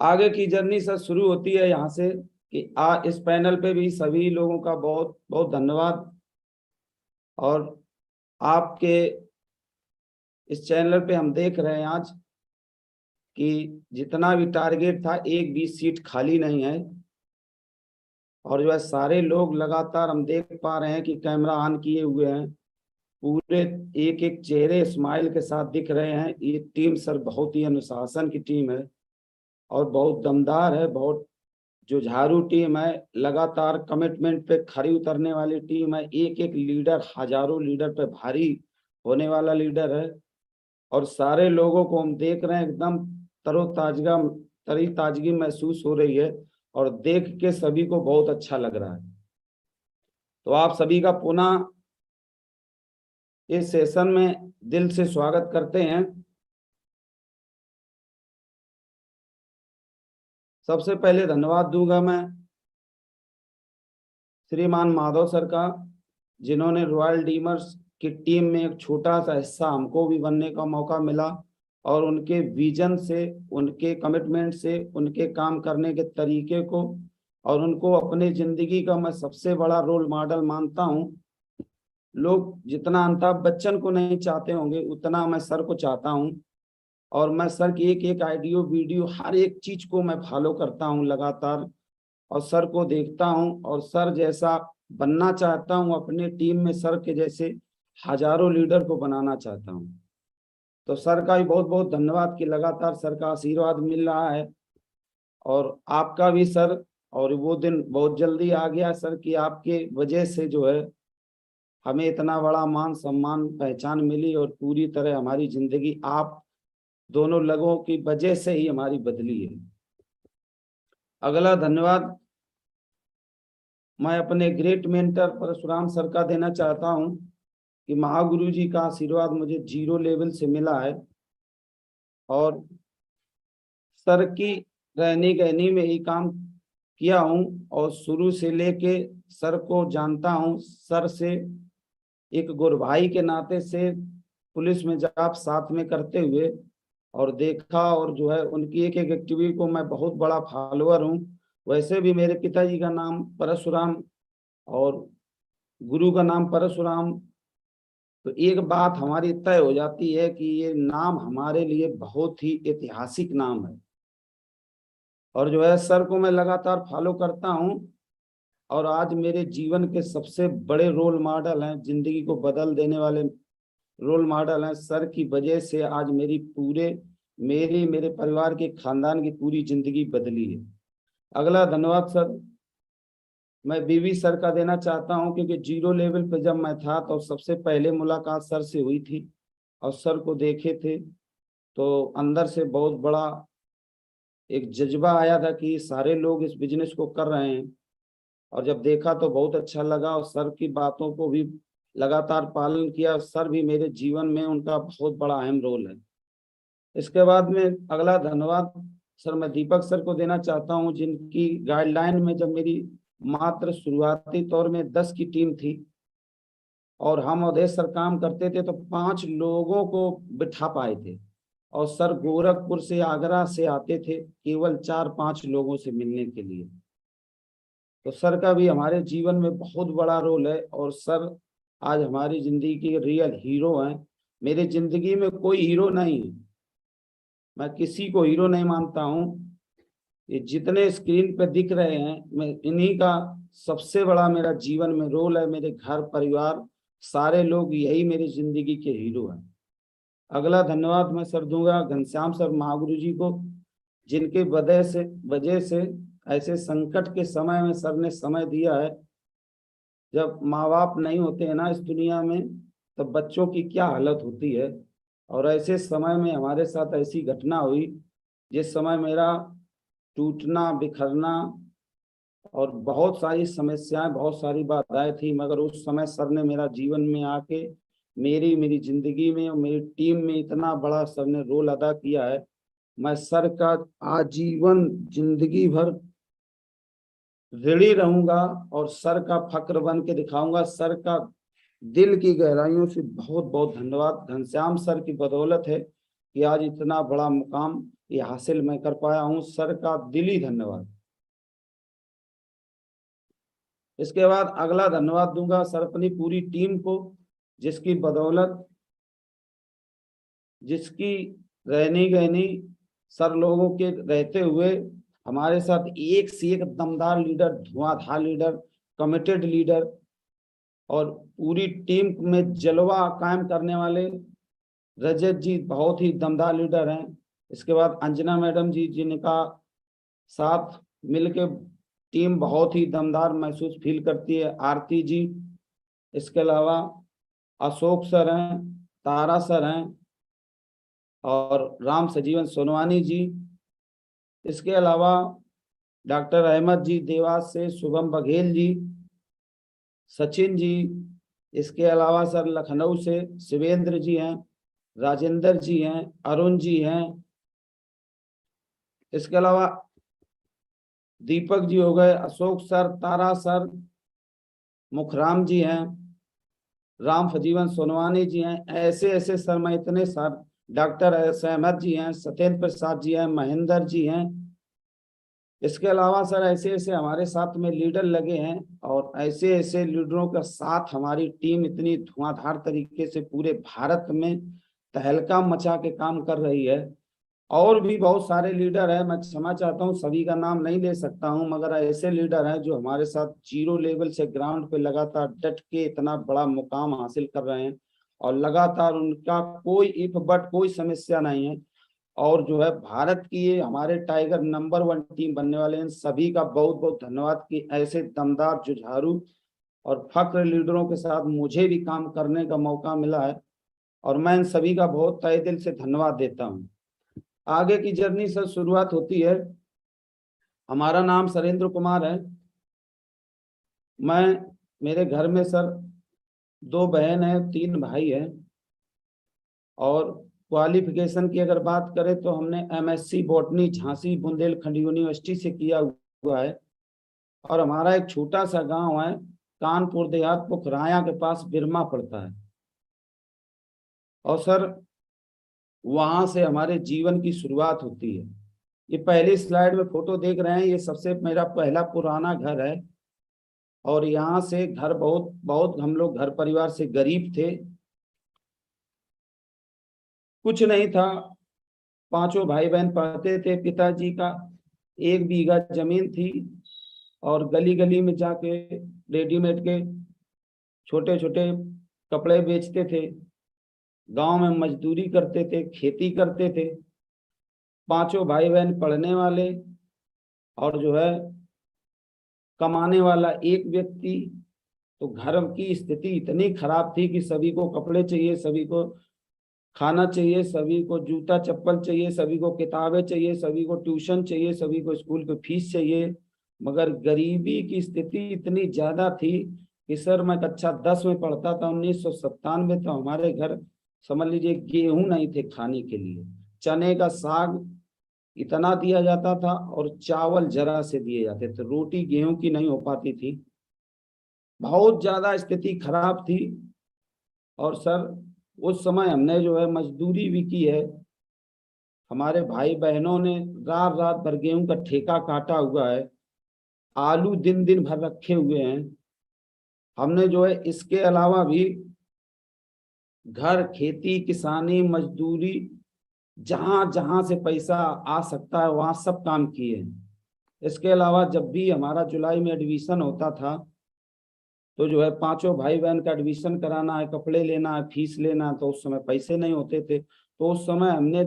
आगे की journey sir शुरू होती है यहाँ से कि इस पैनल पे भी सभी लोगों का बहुत बहुत धन्यवाद। और आपके इस चैनल पे हम देख रहे हैं आज कि जितना भी टारगेट था एक भी सीट खाली नहीं है। और जो है सारे लोग लगातार हम देख पा रहे हैं कि कैमरा ऑन किए हुए हैं, पूरे एक एक चेहरे स्माइल के साथ दिख रहे हैं। ये टीम सर बहुत ही अनुशासन की टीम है और बहुत दमदार है, बहुत जुझारू टीम है, लगातार कमिटमेंट पे खरी उतरने वाली टीम है। एक एक लीडर हजारों लीडर पे भारी होने वाला लीडर है। और सारे लोगों को हम देख रहे हैं एकदम तरोताजगा तरी ताजगी महसूस हो रही है और देख के सभी को बहुत अच्छा लग रहा है। तो आप सभी का पुनः इस सेशन में दिल से स्वागत करते हैं। सबसे पहले धन्यवाद दूंगा मैं श्रीमान माधव सर का, जिन्होंने रॉयल डीमर्स की टीम में एक छोटा सा हिस्सा हमको भी बनने का मौका मिला और उनके विजन से, उनके कमिटमेंट से, उनके काम करने के तरीके को और उनको अपने जिंदगी का मैं सबसे बड़ा रोल मॉडल मानता हूं। लोग जितना अमिताभ बच्चन को नहीं चाहते होंगे उतना मैं सर को चाहता हूं। और मैं सर की एक एक आइडियो वीडियो हर एक चीज को मैं फॉलो करता हूं लगातार और सर को देखता हूं और सर जैसा बनना चाहता हूं। अपने टीम में सर के जैसे हजारों लीडर को बनाना चाहता हूं। तो सर का भी बहुत बहुत धन्यवाद कि लगातार सर का आशीर्वाद मिल रहा है और आपका भी सर। और वो दिन बहुत जल्दी आ गया सर कि आपके वजह से जो है हमें इतना बड़ा मान सम्मान पहचान मिली और पूरी तरह हमारी जिंदगी आप दोनों लोगों की वजह से ही हमारी बदली है। अगला धन्यवाद मैं अपने ग्रेट मेंटर परशुराम सर का देना चाहता हूं कि महागुरु जी का आशीर्वाद मुझे जीरो लेवल से मिला है और सर की रहनी गहनी में ही काम किया हूं और शुरू से लेके सर को जानता हूं। सर से एक गुरु भाई के नाते से पुलिस में जॉब साथ में करते हुए और देखा और जो है उनकी एक एक एक्टिविटी को मैं बहुत बड़ा फॉलोअर हूँ। वैसे भी मेरे पिताजी का नाम परशुराम और गुरु का नाम परशुराम, तो एक बात हमारी तय हो जाती है कि ये नाम हमारे लिए बहुत ही ऐतिहासिक नाम है। और जो है सर को मैं लगातार फॉलो करता हूँ और आज मेरे जीवन के सबसे बड़े रोल मॉडल हैं, जिंदगी को बदल देने वाले रोल मॉडल हैं। सर की वजह से आज मेरे परिवार के खानदान की पूरी जिंदगी बदली है। अगला धन्यवाद सर मैं बीवी सर का देना चाहता हूं क्योंकि जीरो लेवल पे जब मैं था तो सबसे पहले मुलाकात सर से हुई थी और सर को देखे थे तो अंदर से बहुत बड़ा एक जज्बा आया था कि सारे लोग इस बिजनेस को कर रहे हैं। और जब देखा तो बहुत अच्छा लगा और सर की बातों को भी लगातार पालन किया। सर भी मेरे जीवन में उनका बहुत बड़ा अहम रोल है। इसके बाद में अगला धन्यवाद सर मैं दीपक सर को देना चाहता हूं, जिनकी गाइडलाइन में जब मेरी मात्र शुरुआती तौर में 10 की टीम थी और हम अवधेश सर काम करते थे तो 5 लोगों को बिठा पाए थे और सर गोरखपुर से आगरा से आते थे केवल 4-5 लोगों से मिलने के लिए। तो सर का भी हमारे जीवन में बहुत बड़ा रोल है और सर आज हमारी जिंदगी के रियल हीरो हैं। मेरी जिंदगी में कोई हीरो नहीं है, मैं किसी को हीरो नहीं मानता हूँ। ये जितने स्क्रीन पे दिख रहे हैं मैं इन्हीं का सबसे बड़ा मेरा जीवन में रोल है। मेरे घर परिवार सारे लोग यही मेरी जिंदगी के हीरो हैं। अगला धन्यवाद मैं सर दूंगा घनश्याम सर महागुरु जी को, जिनके वजह से ऐसे संकट के समय में सर ने समय दिया है। जब माँ बाप नहीं होते हैं ना इस दुनिया में तब बच्चों की क्या हालत होती है। और ऐसे समय में हमारे साथ ऐसी घटना हुई जिस समय मेरा टूटना बिखरना और बहुत सारी समस्याएं, बहुत सारी बाधाएं थी, मगर उस समय सर ने मेरा जीवन में आके मेरी मेरी जिंदगी में और मेरी टीम में इतना बड़ा सर ने रोल अदा किया है। मैं सर का आजीवन जिंदगी भर ऋणी रहूंगा और सर का फक्र बन के दिखाऊंगा। सर का दिल की गहराइयों से बहुत बहुत धन्यवाद। घनश्याम सर की बदौलत है कि आज इतना बड़ा मुकाम ये हासिल मैं कर पाया हूँ। सर का दिली धन्यवाद। इसके बाद अगला धन्यवाद दूंगा सर अपनी पूरी टीम को, जिसकी बदौलत, जिसकी रहनी गहनी सर लोगों के रहते हुए हमारे साथ एक से एक दमदार लीडर, धुआंधार लीडर, कमिटेड लीडर और पूरी टीम में जलवा कायम करने वाले रजत जी बहुत ही दमदार लीडर हैं। इसके बाद अंजना मैडम जी, जिनका साथ मिलके टीम बहुत ही दमदार महसूस फील करती है, आरती जी। इसके अलावा अशोक सर हैं, तारा सर हैं और राम सजीवन सोनवानी जी। इसके अलावा डॉक्टर अहमद जी देवास से, शुभम बघेल जी, सचिन जी। इसके अलावा सर लखनऊ से शिवेंद्र जी हैं, राजेंद्र जी हैं, अरुण जी हैं। इसके अलावा दीपक जी हो गए, अशोक सर, तारा सर, मुखराम जी हैं, राम फजीवन सोनवानी जी हैं। ऐसे ऐसे सर, मैं इतने सर, डॉक्टर अहमद जी हैं, सत्येंद्र प्रसाद जी हैं, महेंद्र जी हैं। इसके अलावा सर ऐसे ऐसे हमारे साथ में लीडर लगे हैं और ऐसे ऐसे लीडरों का साथ हमारी टीम इतनी धुआंधार तरीके से पूरे भारत में तहलका मचा के काम कर रही है। और भी बहुत सारे लीडर हैं, मैं क्षमा चाहता हूँ सभी का नाम नहीं ले सकता हूँ, मगर ऐसे लीडर हैं जो हमारे साथ जीरो लेवल से ग्राउंड पे लगातार डट के इतना बड़ा मुकाम हासिल कर रहे हैं और लगातार उनका कोई इफ बट कोई समस्या नहीं है। और जो है भारत की ये हमारे टाइगर नंबर 1 टीम बनने वाले हैं। सभी का बहुत बहुत धन्यवाद कि ऐसे दमदार, जुझारू और फक्र लीडरों के साथ मुझे भी काम करने का मौका मिला है और मैं इन सभी का बहुत तहे दिल से धन्यवाद देता हूँ। आगे की जर्नी सर शुरुआत होती है। हमारा नाम सरेंद्र कुमार है। मैं, मेरे घर में सर 2 बहन है, 3 भाई है और क्वालिफिकेशन की अगर बात करें तो हमने MSc botany Jhansi Bundelkhand university से किया हुआ है। और हमारा एक छोटा सा गांव है कानपुर देहात, पोखराया के पास बिरमा पड़ता है। और सर वहां से हमारे जीवन की शुरुआत होती है। ये पहली स्लाइड में फोटो देख रहे हैं, ये सबसे मेरा पहला पुराना घर है। और यहाँ से घर बहुत बहुत हम लोग घर परिवार से गरीब थे, कुछ नहीं था। 5 भाई बहन पढ़ते थे। पिताजी का 1 बीघा जमीन थी और गली गली में जाके रेडीमेड के छोटे छोटे कपड़े बेचते थे, गांव में मजदूरी करते थे, खेती करते थे। 5 भाई बहन पढ़ने वाले और जो है कमाने वाला एक व्यक्ति। तो घर की स्थिति इतनी खराब थी कि सभी को कपड़े चाहिए, सभी को खाना चाहिए, सभी को जूता चप्पल चाहिए, सभी को किताबें चाहिए, सभी को ट्यूशन चाहिए, सभी को स्कूल की फीस चाहिए। मगर गरीबी की स्थिति इतनी ज्यादा थी कि सर मैं कक्षा 10 में पढ़ता था 1997, तो हमारे घर समझ लीजिए गेहूं नहीं थे खाने के लिए। चने का साग इतना दिया जाता था और चावल जरा से दिए जाते थे, रोटी गेहूं की नहीं हो पाती थी। बहुत ज्यादा स्थिति खराब थी। और सर उस समय हमने जो है मजदूरी भी की है। हमारे भाई बहनों ने रात रात भर गेहूं का ठेका काटा हुआ है, आलू दिन दिन भर रखे हुए हैं। हमने जो है इसके अलावा भी घर, खेती, किसानी, मजदूरी, जहां जहां से पैसा आ सकता है वहां सब काम किए हैं। इसके अलावा जब भी हमारा जुलाई में एडमिशन होता था तो जो है 5 भाई बहन का एडमिशन कराना है, कपड़े लेना है, फीस लेना है, तो उस समय पैसे नहीं होते थे। तो उस समय हमने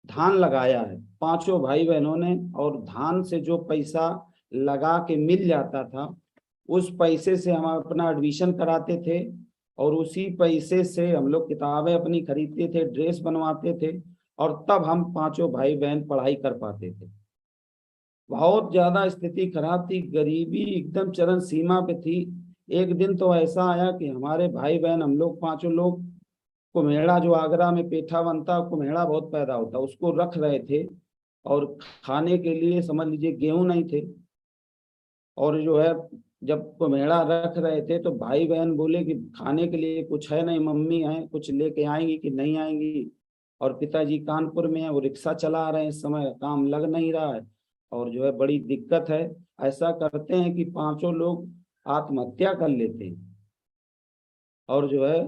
धान लगाया है 5 भाई बहनों ने। और धान से जो पैसा लगा के मिल जाता था उस पैसे से हम अपना एडमिशन कराते थे और उसी पैसे से हम लोग किताबें अपनी खरीदते थे, ड्रेस बनवाते थे और तब हम 5 भाई बहन पढ़ाई कर पाते थे। बहुत ज्यादा स्थिति खराब थी, गरीबी एकदम चरम सीमा पे थी। एक दिन तो ऐसा आया कि हमारे भाई बहन, हम लोग 5 लोग कुम्हेड़ा, जो आगरा में पेठा बनता है, कुम्हेड़ा बहुत पैदा होता, उसको रख रहे थे। और खाने के लिए समझ लीजिए गेहूं नहीं थे। और जो है जब कुम्हेड़ा रख रहे थे तो भाई बहन बोले कि खाने के लिए कुछ है नहीं, मम्मी है कुछ लेके आएंगी कि नहीं आएंगी। और पिताजी कानपुर में है, वो रिक्शा चला रहे हैं, इस समय काम लग नहीं रहा है और जो है बड़ी दिक्कत है। ऐसा करते हैं कि पांचों लोग आत्महत्या कर लेते हैं और जो है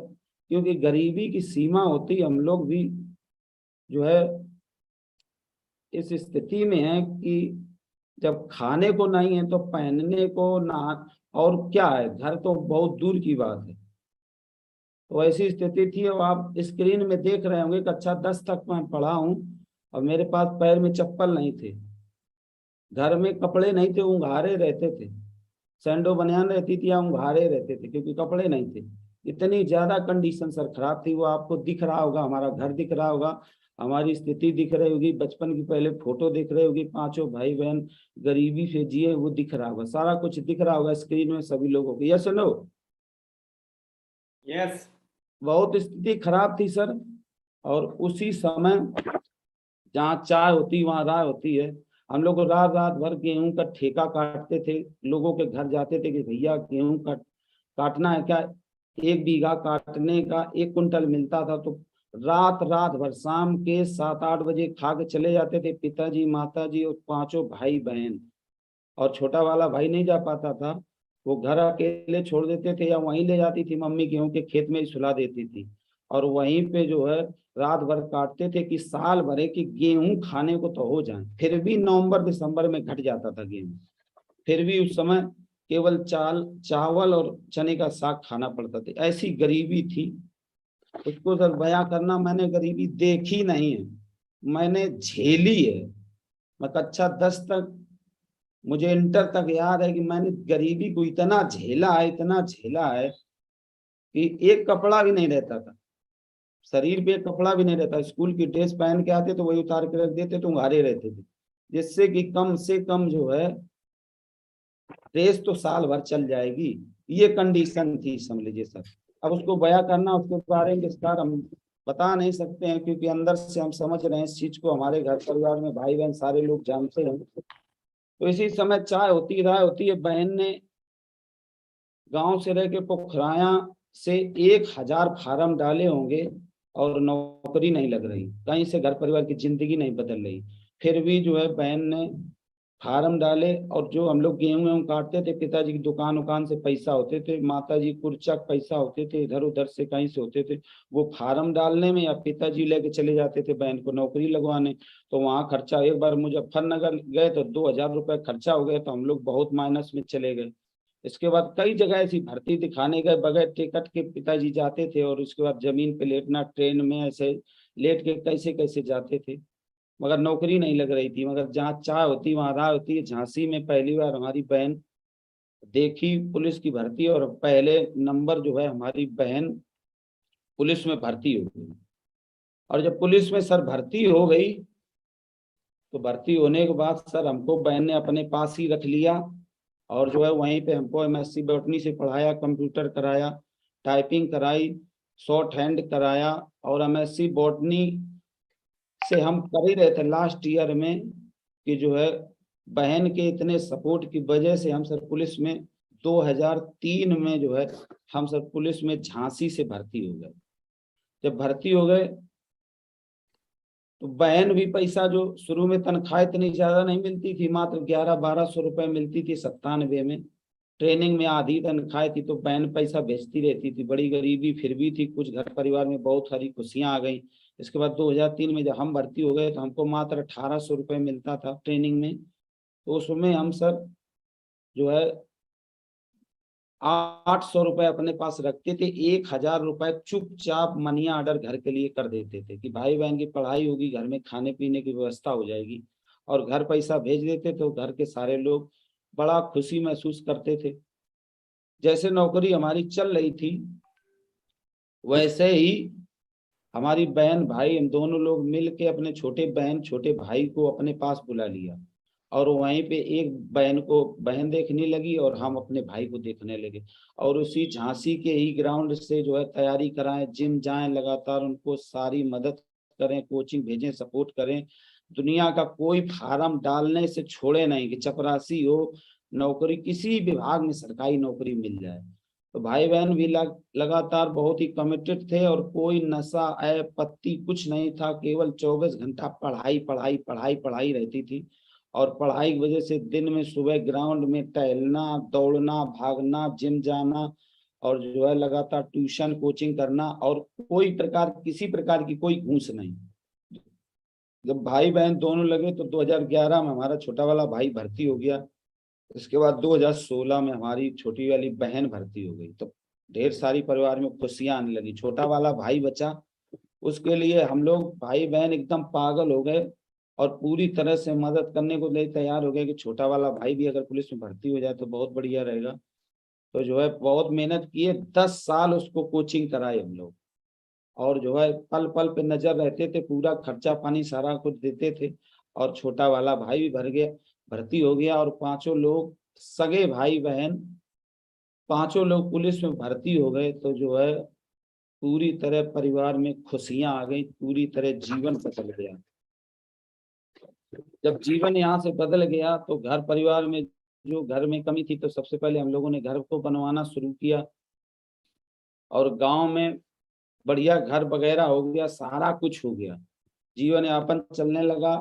क्योंकि गरीबी की सीमा होती, हम लोग भी जो है इस स्थिति में है कि जब खाने को नहीं है तो पहनने को ना, और क्या है, घर तो बहुत दूर की बात है। तो ऐसी स्थिति थी। और आप स्क्रीन में देख रहे होंगे कक्षा 10 तक मैं पढ़ा हूँ और मेरे पास पैर में चप्पल नहीं थे, घर में कपड़े नहीं थे, उंघारे रहते थे, सैंडो बनियान रहती थी या उंघारे रहते थे क्योंकि कपड़े नहीं थे। इतनी ज्यादा कंडीशन सर खराब थी। वो आपको दिख रहा होगा, हमारा घर दिख रहा होगा, हमारी स्थिति दिख रही होगी, बचपन की पहले फोटो दिख रही होगी, पांचों भाई बहन गरीबी से जिए, वो दिख रहा होगा, सारा कुछ दिख रहा होगा स्क्रीन में सभी लोगों को। Yes no? यस। बहुत स्थिति खराब थी सर। और उसी समय जहाँ चाय होती वहाँ राय होती है। हम लोग रात रात भर गेहूं का ठेका काटते थे, लोगों के घर जाते थे कि भैया गेहूं काटना है क्या। 1 बीघा काटने का 1 कुंटल मिलता था, तो रात रात भर शाम के 7-8 बजे खा के चले जाते थे, पिताजी माताजी और पांचों भाई बहन। और छोटा वाला भाई नहीं जा पाता था, वो घर अकेले छोड़ देते थे या वहीं ले जाती थी मम्मी, गेहूं के खेत में ही सुला देती थी। और वहीं पे जो है रात भर काटते थे कि साल भरे की गेहूं खाने को तो हो जाए। फिर भी नवंबर दिसंबर में घट जाता था गेहूं, फिर भी उस समय केवल चावल और चने का साग खाना पड़ता था। ऐसी गरीबी थी, उसको सर बयां करना, मैंने गरीबी देखी नहीं है, मैंने झेली है। मैं कक्षा 10 तक, मुझे इंटर तक याद है कि मैंने गरीबी को इतना झेला है, इतना झेला है कि एक कपड़ा भी नहीं रहता था, शरीर पे एक कपड़ा भी नहीं रहता। स्कूल की ड्रेस पहन के आते तो वही उतार के रख देते तो उंघारे रहते थे, जिससे कि कम से कम जो है ड्रेस तो साल भर चल जाएगी, ये कंडीशन थी समझ लीजिए सर। अब उसको बयां करना, उसके बारे में विस्तार हम बता नहीं सकते हैं क्योंकि अंदर से हम समझ रहे हैं इस चीज को, हमारे घर परिवार में भाई बहन सारे लोग जानते हैं। तो इसी समय चाय होती राय होती है, बहन ने गांव से रह के पोखराया से 1,000 फार्म डाले होंगे और नौकरी नहीं लग रही, कहीं से घर परिवार की जिंदगी नहीं बदल रही। फिर भी जो है बहन ने फार्म डाले और जो हम लोग गेहूं वेहूं काटते थे, पिताजी की दुकान उकान से पैसा होते थे, माताजी कुर्चक पैसा होते थे, इधर उधर से कहीं से होते थे, वो फार्म डालने में या पिताजी लेके चले जाते थे बहन को नौकरी लगवाने। तो वहाँ खर्चा, एक बार मुजफ्फरनगर गए तो 2,000 रुपये खर्चा हो गया, तो हम लोग बहुत माइनस में चले गए। इसके बाद कई जगह ऐसी भर्ती दिखाने गए, बगैर टिकट के पिताजी जाते थे और उसके बाद जमीन पे लेटना, ट्रेन में ऐसे लेट के कैसे कैसे जाते थे, मगर नौकरी नहीं लग रही थी। मगर जहाँ चाय होती वहाँ राह होती है। झांसी में पहली बार हमारी बहन देखी पुलिस की भर्ती, और पहले नंबर जो है हमारी बहन पुलिस में भर्ती हो गई। और जब पुलिस में सर भर्ती हो गई तो भर्ती होने के बाद सर हमको बहन ने अपने पास ही रख लिया और जो है वहीं पे हमको एमएससी बॉटनी से पढ़ाया, कंप्यूटर कराया, टाइपिंग कराई, शॉर्ट हैंड कराया। और एमएससी बॉटनी से हम कर ही रहे थे लास्ट ईयर में कि जो है बहन के इतने सपोर्ट की वजह से हम सर पुलिस में 2003 में जो है हम सर पुलिस में झांसी से भर्ती हो गए। जब भर्ती हो गए तो बहन भी पैसा, जो शुरू में तनख्वाह इतनी ज्यादा नहीं मिलती थी, मात्र 1100-1200 रुपए मिलती थी 97 में, ट्रेनिंग में आधी तनख्वाह थी, तो बहन पैसा भेजती रहती थी। बड़ी गरीबी फिर भी थी, कुछ घर परिवार में बहुत सारी खुशियां आ गई। इसके बाद 2003 में जब हम भर्ती हो गए तो हमको मात्र 1800 रुपये मिलता था ट्रेनिंग में। तो उसमें हम सर जो है 800 रुपए अपने पास रखते थे, 1,000 रुपए चुपचाप मनी ऑर्डर घर के लिए कर देते थे कि भाई बहन की पढ़ाई होगी, घर में खाने पीने की व्यवस्था हो जाएगी। और घर पैसा भेज देते तो घर के सारे लोग बड़ा खुशी महसूस करते थे। जैसे नौकरी हमारी चल रही थी वैसे ही हमारी बहन भाई, हम दोनों लोग मिल के अपने छोटे बहन छोटे भाई को अपने पास बुला लिया और वहीं पे एक बहन को बहन देखने लगी और हम अपने भाई को देखने लगे। और उसी झांसी के ही ग्राउंड से जो है तैयारी कराएं, जिम जाएं, लगातार उनको सारी मदद करें, कोचिंग भेजें, सपोर्ट करें। दुनिया का कोई फार्म डालने से छोड़े नहीं कि चपरासी हो, नौकरी किसी विभाग में सरकारी नौकरी मिल जाए। तो भाई बहन भी लगातार बहुत ही कमिटेड थे, और कोई नशा ऐप पत्ती कुछ नहीं था, केवल 24 घंटा पढ़ाई पढ़ाई पढ़ाई पढ़ाई रहती थी। और पढ़ाई की वजह से दिन में सुबह ग्राउंड में टहलना, दौड़ना, भागना, जिम जाना, और जो है लगातार ट्यूशन कोचिंग करना, और कोई प्रकार किसी प्रकार की कोई घूस नहीं। जब भाई बहन दोनों लगे तो 2011 में हमारा छोटा वाला भाई भर्ती हो गया। इसके बाद 2016 में हमारी छोटी वाली बहन भर्ती हो गई। तो ढेर सारी परिवार में खुशियां आने लगी। छोटा वाला भाई बचा, उसके लिए हम लोग भाई बहन एकदम पागल हो गए, और पूरी तरह से मदद करने को लिए तैयार हो गए कि छोटा वाला भाई भी अगर पुलिस में भर्ती हो जाए तो बहुत बढ़िया रहेगा। तो जो है बहुत मेहनत किए, 10 साल उसको कोचिंग कराए हम लोग, और जो है पल पल पे नजर रहते थे, पूरा खर्चा पानी सारा कुछ देते थे। और छोटा वाला भाई भी भर्ती हो गया, और पांचों लोग सगे भाई बहन पांचों लोग पुलिस में भर्ती हो गए। तो जो है पूरी तरह परिवार में खुशियां आ गई, पूरी तरह जीवन बदल गया। जब जीवन यहाँ से बदल गया तो घर परिवार में जो घर में कमी थी, तो सबसे पहले हम लोगों ने घर को बनवाना शुरू किया, और गांव में बढ़िया घर वगैरह हो गया, सारा कुछ हो गया, जीवन यापन चलने लगा।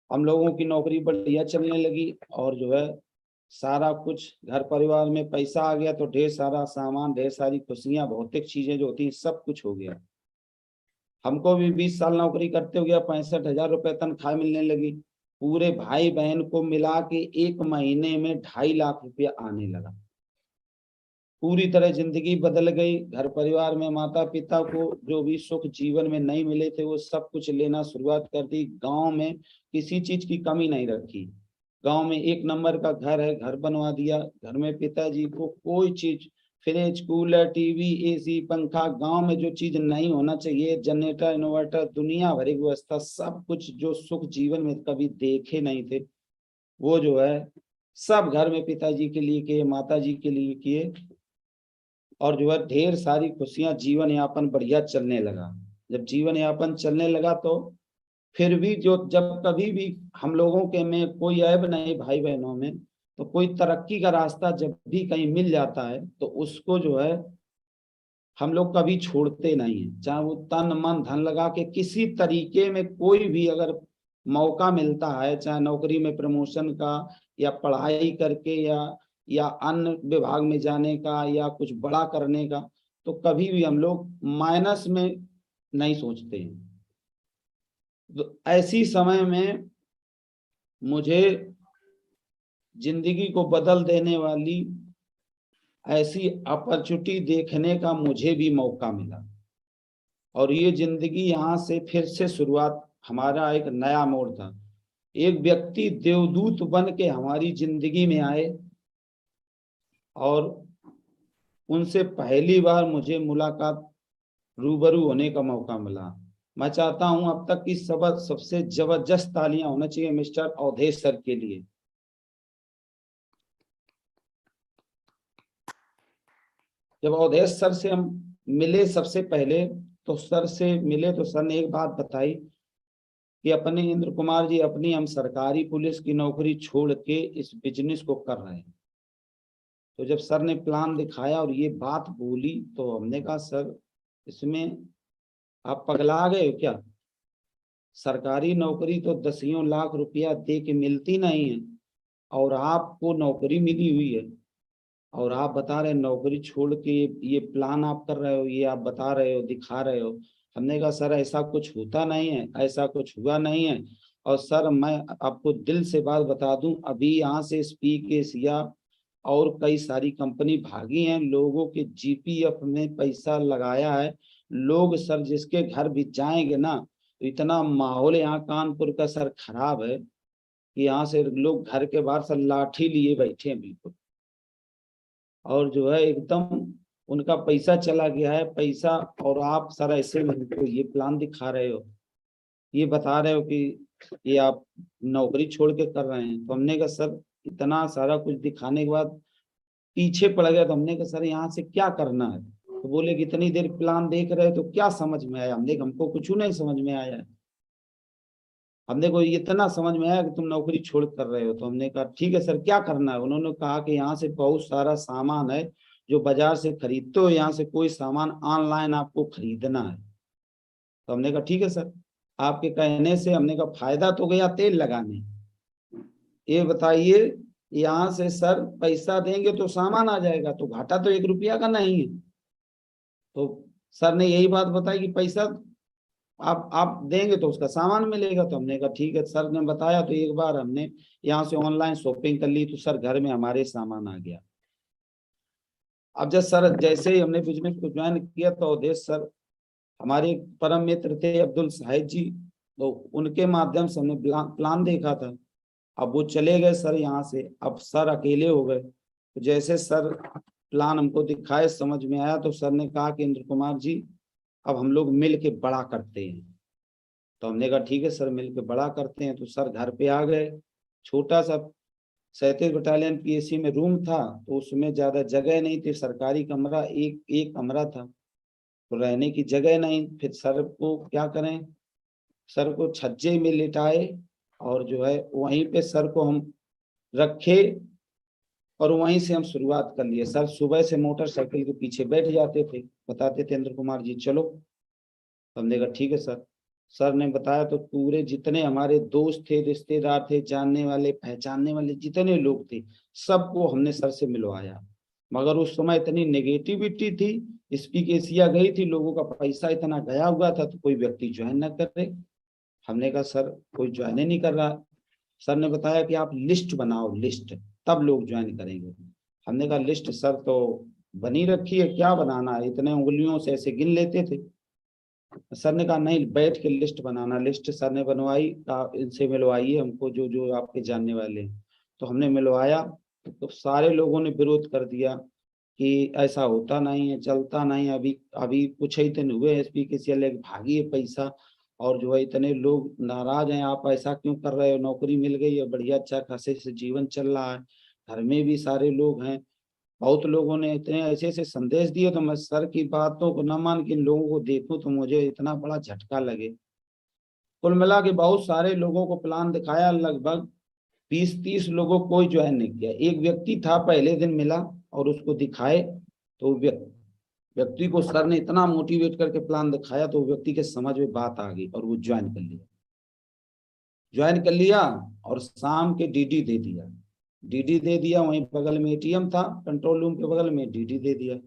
हम लोगों की नौकरी बढ़िया चलने लगी, और जो है सारा कुछ घर परिवार में पैसा आ गया, तो ढेर सारा सामान, ढेर सारी खुशियां, भौतिक चीजें जो होती हैं, सब कुछ हो गया। हमको भी 20 साल नौकरी करते हो गया, 65,000 रुपये तनख्वाह मिलने लगी। पूरे भाई बहन को मिला के 1 महीने में 2.5 लाख रुपया आने लगा। पूरी तरह जिंदगी बदल गई। घर परिवार में माता पिता को जो भी सुख जीवन में नहीं मिले थे, वो सब कुछ लेना शुरुआत कर दी। गांव में किसी चीज की कमी नहीं रखी। गांव में 1 नंबर का घर है, घर बनवा दिया। घर में पिताजी को कोई चीज, फ्रिज, कूलर, टीवी, एसी, पंखा, गांव में जो चीज नहीं होना चाहिए, जनरेटर, इन्वर्टर, दुनिया भरी व्यवस्था, सब कुछ जो सुख जीवन में कभी देखे नहीं थे, वो जो है सब घर में पिताजी के लिए किए, माता जी के लिए किए। और जो है ढेर सारी खुशियां, जीवन यापन बढ़िया चलने लगा। जब जीवन यापन चलने लगा तो फिर भी जो जब कभी भी हम लोगों के में कोई ऐब नहीं, भाई बहनों में, तो कोई तरक्की का रास्ता जब भी कहीं मिल जाता है तो उसको जो है हम लोग कभी छोड़ते नहीं है। चाहे वो तन मन धन लगा के किसी तरीके में कोई भी अगर मौका मिलता है, चाहे नौकरी में प्रमोशन का, या पढ़ाई करके, या अन्य विभाग में जाने का, या कुछ बड़ा करने का, तो कभी भी हम लोग माइनस में नहीं सोचते हैं। तो ऐसी समय में मुझे जिंदगी को बदल देने वाली ऐसी अपॉर्चुनिटी देखने का मुझे भी मौका मिला, और ये जिंदगी यहाँ से फिर से शुरुआत, हमारा एक नया मोड़ था। एक व्यक्ति देवदूत बन के हमारी जिंदगी में आए, और उनसे पहली बार मुझे मुलाकात, रूबरू होने का मौका मिला। मैं चाहता हूं अब तक की सबसे जबरदस्त तालियां होना चाहिए मिस्टर अवधेश सर के लिए। जब अवधेश सर से हम मिले सबसे पहले, तो सर से मिले तो सर ने एक बात बताई कि अपने इंद्र कुमार जी, अपनी हम सरकारी पुलिस की नौकरी छोड़ के इस बिजनेस को कर रहे हैं। तो जब सर ने प्लान दिखाया और ये बात बोली, तो हमने कहा सर, इसमें आप पगला गए हो क्या? सरकारी नौकरी तो दसियों लाख रुपया दे के मिलती नहीं है, और आपको नौकरी मिली हुई है, और आप बता रहे हैं नौकरी छोड़ के ये प्लान आप कर रहे हो, ये आप बता रहे हो, दिखा रहे हो। हमने कहा सर ऐसा कुछ होता नहीं है, ऐसा कुछ हुआ नहीं है। और सर मैं आपको दिल से बात बता दूं, अभी यहाँ से स्पीकेस या और कई सारी कंपनी भागी हैं, लोगों के जीपीएफ में पैसा लगाया है। लोग सर जिसके घर भी जाएंगे ना, तो इतना माहौल यहाँ कानपुर का सर खराब है कि यहाँ से लोग घर के बाहर सर लाठी लिए बैठे हैं बिल्कुल। और जो है एकदम उनका पैसा चला गया है, पैसा। और आप सर ऐसे में तो ये प्लान दिखा रहे हो, ये बता रहे हो कि ये आप नौकरी छोड़ के कर रहे हैं। तो हमने कहा सर, इतना सारा कुछ दिखाने के बाद पीछे पड़ गया। तो हमने कहा सर यहाँ से क्या करना है? तो बोले कि इतनी देर प्लान देख रहे तो क्या समझ में आया? हमने कहा हमको कुछ नहीं समझ में आया है, हमने को इतना समझ में आया कि तुम नौकरी छोड़ कर रहे हो। तो हमने कहा ठीक है सर, क्या करना है? उन्होंने कहा कि यहाँ से बहुत सारा सामान है जो बाजार से खरीदते हो, यहाँ से कोई सामान ऑनलाइन आपको खरीदना है। तो हमने कहा ठीक है सर, आपके कहने से हमने कहा फायदा तो गया तेल लगाने, ये बताइए यहाँ से सर पैसा देंगे तो सामान आ जाएगा, तो घाटा तो 1 रुपया का नहीं है। तो सर ने यही बात बताई कि पैसा आप देंगे तो उसका सामान मिलेगा। तो हमने कहा ठीक है, सर ने बताया। तो एक बार हमने यहाँ से ऑनलाइन शॉपिंग कर ली, तो सर घर में हमारे सामान आ गया। अब जब सर जैसे ही हमने बिजनेस को ज्वाइन किया, तो अवधेश सर हमारे परम मित्र थे अब्दुल साहिद जी, तो उनके माध्यम से हमने प्लान देखा था। अब वो चले गए सर यहाँ से, अब सर अकेले हो गए। तो जैसे सर प्लान हमको दिखाए, समझ में आया, तो सर ने कहा कि इंद्र कुमार जी अब हम लोग मिल के बड़ा करते हैं। तो हमने कहा ठीक है सर, मिल के बड़ा करते हैं। तो सर घर पे आ गए। छोटा सा 37 बटालियन पीएसी में रूम था, तो उसमें ज्यादा जगह नहीं थी, सरकारी कमरा एक एक कमरा था, तो रहने की जगह नहीं। फिर सर को क्या करें, सर को छज्जे में लिटाए और जो है वहीं पे सर को हम रखे, और वहीं से हम शुरुआत कर लिए। सर सुबह से मोटरसाइकिल के पीछे बैठ जाते थे, बताते थे इंद्र कुमार जी चलो। हमने कहा ठीक है सर। सर ने बताया तो पूरे जितने हमारे दोस्त थे, रिश्तेदार थे, जानने वाले पहचानने वाले जितने लोग थे, सबको हमने सर से मिलवाया। मगर उस समय इतनी नेगेटिविटी थी, स्पीकेसिया गई थी, लोगों का पैसा इतना गया हुआ था, तो कोई व्यक्ति ज्वाइन न करे। हमने कहा सर कोई ज्वाइन ही नहीं कर रहा। सर ने बताया कि आप लिस्ट बनाओ, लिस्ट, तब लोग ज्वाइन करेंगे। हमने कहा लिस्ट सर तो बनी रखी है, क्या बनाना है, इतने उंगलियों से ऐसे गिन लेते थे। सर ने कहा नहीं, बैठ के लिस्ट बनाना। लिस्ट सर ने बनवाई, आप इनसे मिलवाइए हमको जो जो आपके जानने वाले हैं। तो हमने मिलवाया, तो सारे लोगों ने विरोध कर दिया कि ऐसा होता नहीं है, चलता नहीं है, अभी अभी कुछ ही दिन हुए एसपी के सी भागी है पैसा, और जो है इतने लोग नाराज हैं, आप ऐसा क्यों कर रहे हो, नौकरी मिल गई है, बढ़िया अच्छा खासे से जीवन चल रहा है, घर में भी सारे लोग हैं। बहुत लोगों ने इतने ऐसे ऐसे संदेश दिए, तो मैं सर की बातों को न मान के इन लोगों को देखूं तो मुझे इतना बड़ा झटका लगे। कुल मिला के बहुत सारे लोगों को प्लान दिखाया, लगभग 20-30 लोगों को कोई ज्वाइन नहीं किया। एक व्यक्ति था पहले दिन मिला और उसको दिखाए, तो व्यक्ति को सर ने इतना मोटिवेट करके प्लान दिखाया, तो व्यक्ति के समझ में बात आ गई और वो ज्वाइन कर लिया। ज्वाइन कर लिया और शाम के डीडी दे दिया। डीडी दे दिया, वहीं बगल में एटीएम था, कंट्रोल रूम के बगल में डीडी दे दिया।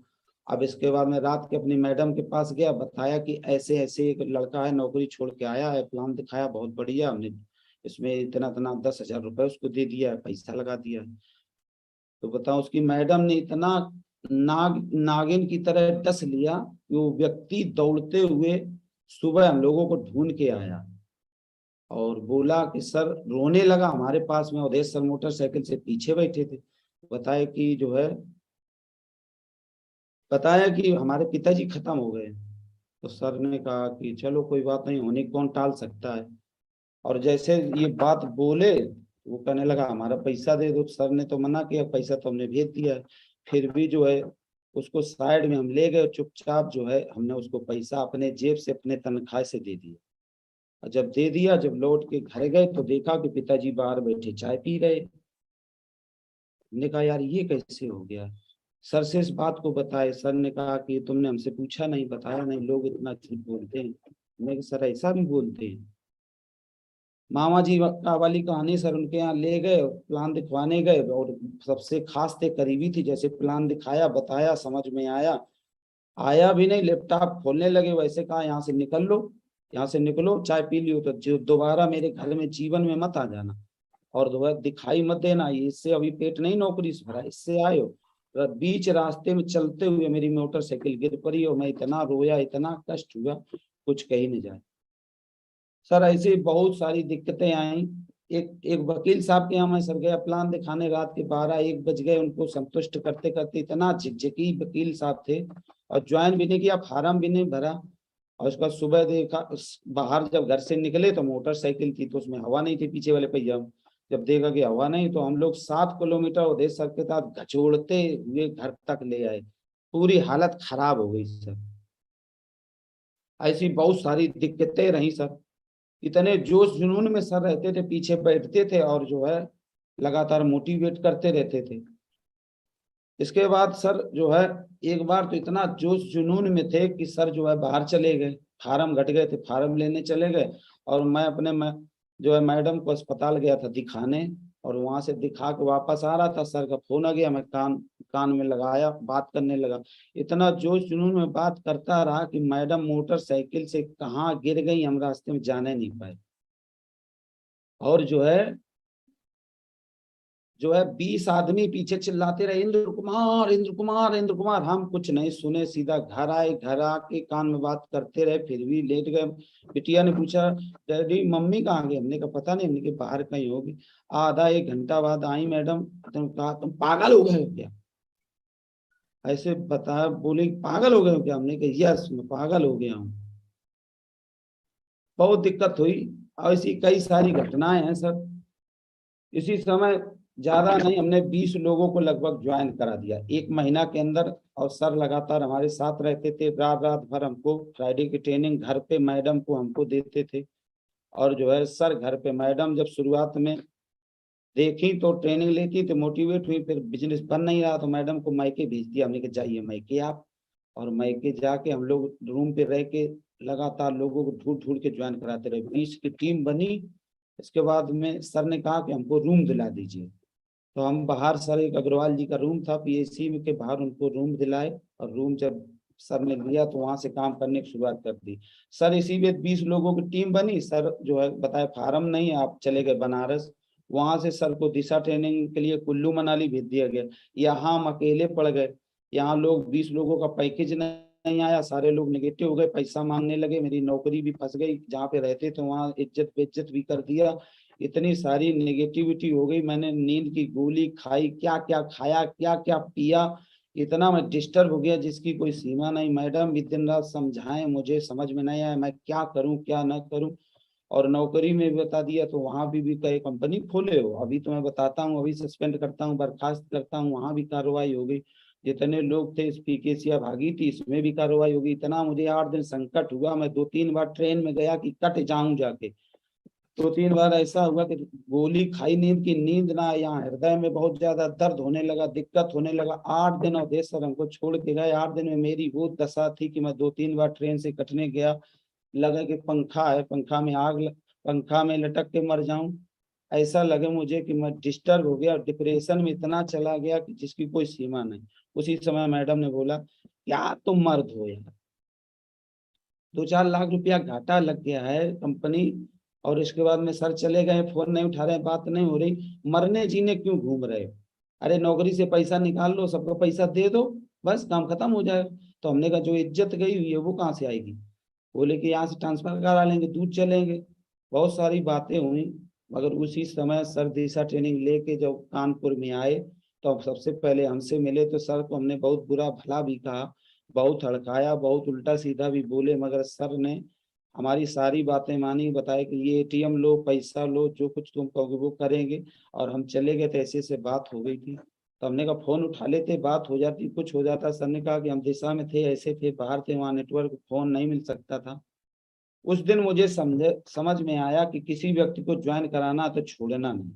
अब इसके बाद मैं रात के अपनी मैडम के पास गया, बताया कि ऐसे ऐसे एक लड़का है, नौकरी छोड़ के आया है, प्लान दिखाया बहुत बढ़िया, हमने इसमें इतना इतना 10,000 रुपए उसको दे दिया है, पैसा लगा दिया है। तो बताओ, उसकी मैडम ने इतना नागिन की तरह डस लिया कि वो व्यक्ति दौड़ते हुए सुबह हम लोगों को ढूंढ के आया और बोला कि सर, रोने लगा हमारे पास में, अवधेश सर मोटरसाइकिल से पीछे बैठे थे। बताया कि जो है, बताया कि हमारे पिताजी खत्म हो गए। तो सर ने कहा कि चलो कोई बात नहीं, होने कौन टाल सकता है। और जैसे ये बात बोले, वो कहने लगा हमारा पैसा दे दो। सर ने तो मना किया, पैसा तो हमने भेज दिया है। फिर भी जो है उसको साइड में हम ले गए, चुपचाप जो है हमने उसको पैसा अपने जेब से, अपने तनख्वाह से दे दिया। और जब दे दिया, जब लौट के घर गए तो देखा कि पिताजी बाहर बैठे चाय पी रहे। हमने कहा यार ये कैसे हो गया। सर से इस बात को बताए, सर ने कहा कि तुमने हमसे पूछा नहीं, बताया नहीं, लोग इतना झूठ बोलते हैं। हमने कहा सर ऐसा भी बोलते हैं। मामा जी का वाली कहानी, सर उनके यहाँ ले गए, प्लान दिखवाने गए, और सबसे खास थे, करीबी थी। जैसे प्लान दिखाया, बताया, समझ में आया, आया भी नहीं, लैपटॉप खोलने लगे, वैसे कहा यहाँ से निकल लो, यहाँ से निकलो, चाय पी लियो, तो जो दोबारा मेरे घर में जीवन में मत आ जाना, और दोबारा दिखाई मत देना, इससे अभी पेट नहीं नौकरी से भरा, इससे आए हो। बीच रास्ते में चलते हुए मेरी मोटरसाइकिल गिर पड़ी और मैं इतना रोया, इतना कष्ट हुआ, कुछ कही नहीं जाए। सर ऐसे बहुत सारी दिक्कतें आई। एक एक वकील साहब के यहाँ मैं सर गया प्लान दिखाने, रात के 12-1 बज गए, उनको संतुष्ट करते करते, इतना झिकझिकी वकील साहब थे, और ज्वाइन भी नहीं किया, फार्म भी नहीं भरा। और उसका सुबह देखा, बाहर जब घर से निकले तो मोटरसाइकिल थी, तो उसमें हवा नहीं थी पीछे वाले पहिया में। जब देखा कि हवा नहीं, तो हम लोग 7 किलोमीटर उदय सर के साथ घचोड़ते हुए घर तक ले आए। पूरी हालत खराब हो गई सर। ऐसी बहुत सारी दिक्कतें रही सर। इतने जोश जुनून में सर रहते थे, पीछे बैठते थे और जो है लगातार मोटिवेट करते रहते थे। इसके बाद सर जो है एक बार तो इतना जोश जुनून में थे कि सर जो है बाहर चले गए, फार्म घट गए थे, फार्म लेने चले गए। और मैं जो है मैडम को अस्पताल गया था दिखाने, और वहां से दिखा के वापस आ रहा था, सर का फोन आ गया, मैं कान कान में लगाया, बात करने लगा। इतना जोश जुनून में बात करता रहा कि मैडम मोटरसाइकिल से कहाँ गिर गई, हम रास्ते में जाने नहीं पाए। और जो है 20 आदमी पीछे चिल्लाते रहे, इंद्र कुमार इंद्र कुमार इंद्र कुमार। हम कुछ नहीं सुने, सीधा घर आए, घर आके कान में बात करते रहे, फिर भी लेट गए। बिटिया ने पूछा डैडी मम्मी कहाँ गई, हमने कहा पता नहीं, हमने कहा बाहर कहीं होगी। आधा एक घंटा बाद आई मैडम, तुम कहा तुम पागल हो गए हो क्या, ऐसे बता बोले पागल हो गए हो क्या, हमने कहा यस मैं पागल हो गया हूँ। बहुत दिक्कत हुई। और ऐसी कई सारी घटनाएं हैं सर। इसी समय ज्यादा नहीं, हमने 20 लोगों को लगभग ज्वाइन करा दिया 1 महीना के अंदर। और सर लगातार हमारे साथ रहते थे, रात रात भर हमको फ्राइडे की ट्रेनिंग घर पे मैडम को हमको देते थे। और जो है सर घर पे, मैडम जब शुरुआत में देखी तो ट्रेनिंग लेती तो मोटिवेट हुई, फिर बिजनेस बन नहीं रहा तो मैडम को मायके भेज दिया, हमने कहा जाइए मायके आप। और मायके जाके हम लोग रूम पे रह के लगातार लोगों को ढूंढ ढूंढ के ज्वाइन कराते रहे, 20 की टीम बनी। इसके बाद में सर ने कहा कि हमको रूम दिला दीजिए। तो हम बाहर, सर एक अग्रवाल जी का रूम था पीएसी में के बाहर, उनको रूम दिलाए। और रूम जब सर ने लिया तो वहां से काम करने की शुरुआत कर दी। सर इसी में 20 लोगों की टीम बनी। सर जो है बताए फार्म नहीं, आप चले गए बनारस। वहां से सर को दिशा ट्रेनिंग के लिए कुल्लू मनाली भेज दिया गया। यहाँ हम अकेले पड़ गए। यहाँ लोग 20 लोगों का पैकेज नहीं आया, सारे लोग नेगेटिव हो गए, पैसा मांगने लगे, मेरी नौकरी भी फंस गई, जहाँ पे रहते थे वहाँ इज्जत बेइज्जत भी कर दिया। इतनी सारी नेगेटिविटी हो गई, मैंने नींद की गोली खाई, क्या क्या खाया, क्या क्या पिया, इतना मैं डिस्टर्ब हो गया जिसकी कोई सीमा नहीं। मैडम भी दिन रात समझाएं, मुझे समझ में नहीं आया मैं क्या करूं क्या ना करूं। और नौकरी में भी बता दिया तो वहां भी कई कंपनी खोले हो, अभी तो मैं बताता हूँ, अभी सस्पेंड करता हूँ, बर्खास्त करता हूँ, वहां भी कार्रवाई हो गई। जितने लोग थे इस पीकेसिया भागी थी, इसमें भी कार्रवाई होगी। इतना मुझे 8 दिन संकट हुआ, मैं 2-3 बार ट्रेन में गया कि कट जाऊं जाके। 2-3 बार ऐसा हुआ कि गोली खाई, नींद की नींद ना, यहाँ हृदय में बहुत ज्यादा दर्द होने लगा, दिक्कत होने लगा। 8 दिन और देश सर हमको छोड़ के गए। 8 दिन में मेरी वो दशा थी कि मैं 2-3 बार ट्रेन से कटने गया, लगा कि पंखा है, पंखा में पंखा में लटक के मर जाऊं। ऐसा लगे मुझे कि मैं डिस्टर्ब हो गया, डिप्रेशन में इतना चला गया कि जिसकी कोई सीमा नहीं। उसी समय मैडम ने बोला क्या तुम मर्द हो यार, 2-4 लाख रुपया घाटा लग गया है कंपनी। और इसके बाद में सर चले गए, फोन नहीं उठा रहे, बात नहीं हो रही, मरने जीने क्यों घूम रहे हो, अरे नौकरी से पैसा निकाल लो, सबको पैसा दे दो, बस काम खत्म हो जाएगा। तो हमने कहा जो इज्जत गई हुई है वो कहाँ से आएगी। बोले कि यहाँ से ट्रांसफर करा लेंगे, दूर चलेंगे। बहुत सारी बातें हुई। मगर उसी समय सर दिशा ट्रेनिंग लेके जब कानपुर में आए तो सबसे पहले हमसे मिले तो सर को हमने बहुत बुरा भला भी कहा, बहुत हड़काया, बहुत उल्टा सीधा भी बोले। मगर सर ने हमारी सारी बातें मानी, बताया कि ये एटीएम लो, पैसा लो, जो कुछ तुम कहोगे वो करेंगे। और हम चले गए थे, ऐसे से बात हो गई थी। तो हमने कहा फोन उठा लेते, बात हो जाती, कुछ हो जाता। सर ने कहा कि हम दिशा में थे, ऐसे थे, बाहर थे, वहाँ नेटवर्क फोन नहीं मिल सकता था। उस दिन मुझे समझ में आया कि किसी व्यक्ति को ज्वाइन कराना तो छोड़ना नहीं।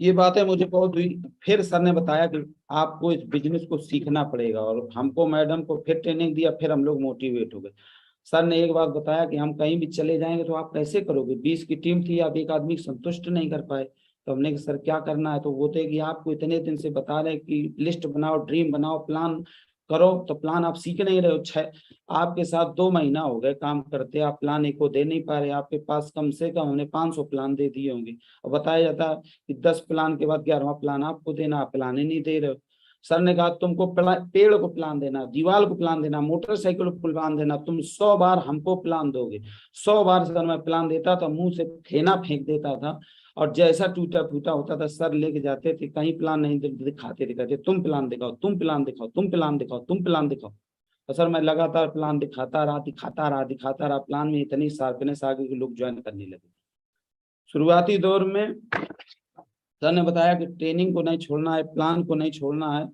ये बातें मुझे बहुत हुई। फिर सर ने बताया कि आपको इस बिजनेस को सीखना पड़ेगा, और हमको मैडम को फिर ट्रेनिंग दिया, फिर हम लोग मोटिवेट हो गए। सर ने एक बात बताया कि हम कहीं भी चले जाएंगे तो आप कैसे करोगे, 20 की टीम थी, आप एक आदमी को संतुष्ट नहीं कर पाए। तो हमने कहा सर क्या करना है, तो वो थे कि आपको इतने दिन से बता रहे कि लिस्ट बनाओ, ड्रीम बनाओ, प्लान करो, तो प्लान आप सीख नहीं रहे हो। आपके साथ 2 महीना हो गए काम करते, आप प्लान एक को दे नहीं पा रहे, आपके पास कम से कम हमने 500 प्लान दे दिए होंगे। और बताया जाता कि 10 प्लान के बाद 11वां प्लान आपको देना, आप प्लान ही नहीं दे रहे हो। सर ने कहा तुमको पेड़ को प्लान देना, दीवार को प्लान देना, मोटरसाइकिल को प्लान देना, तुम 100 बार हमको प्लान दोगे। 100 बार सर मैं प्लान देता था, मुंह से फेना फेंक देता था। और जैसा टूटा फूटा होता था सर लेके जाते थे, कहीं प्लान नहीं दिखाते थे, कहते तुम प्लान दिखाओ, तुम प्लान दिखाओ, तुम प्लान दिखाओ, तुम प्लान दिखाओ। तो सर मैं लगातार प्लान दिखाता रहा, प्लान में इतनी शार्पनेस आ गई कि लोग ज्वाइन करने लगे। शुरुआती दौर में सर ने बताया कि ट्रेनिंग को नहीं छोड़ना है, प्लान को नहीं छोड़ना है।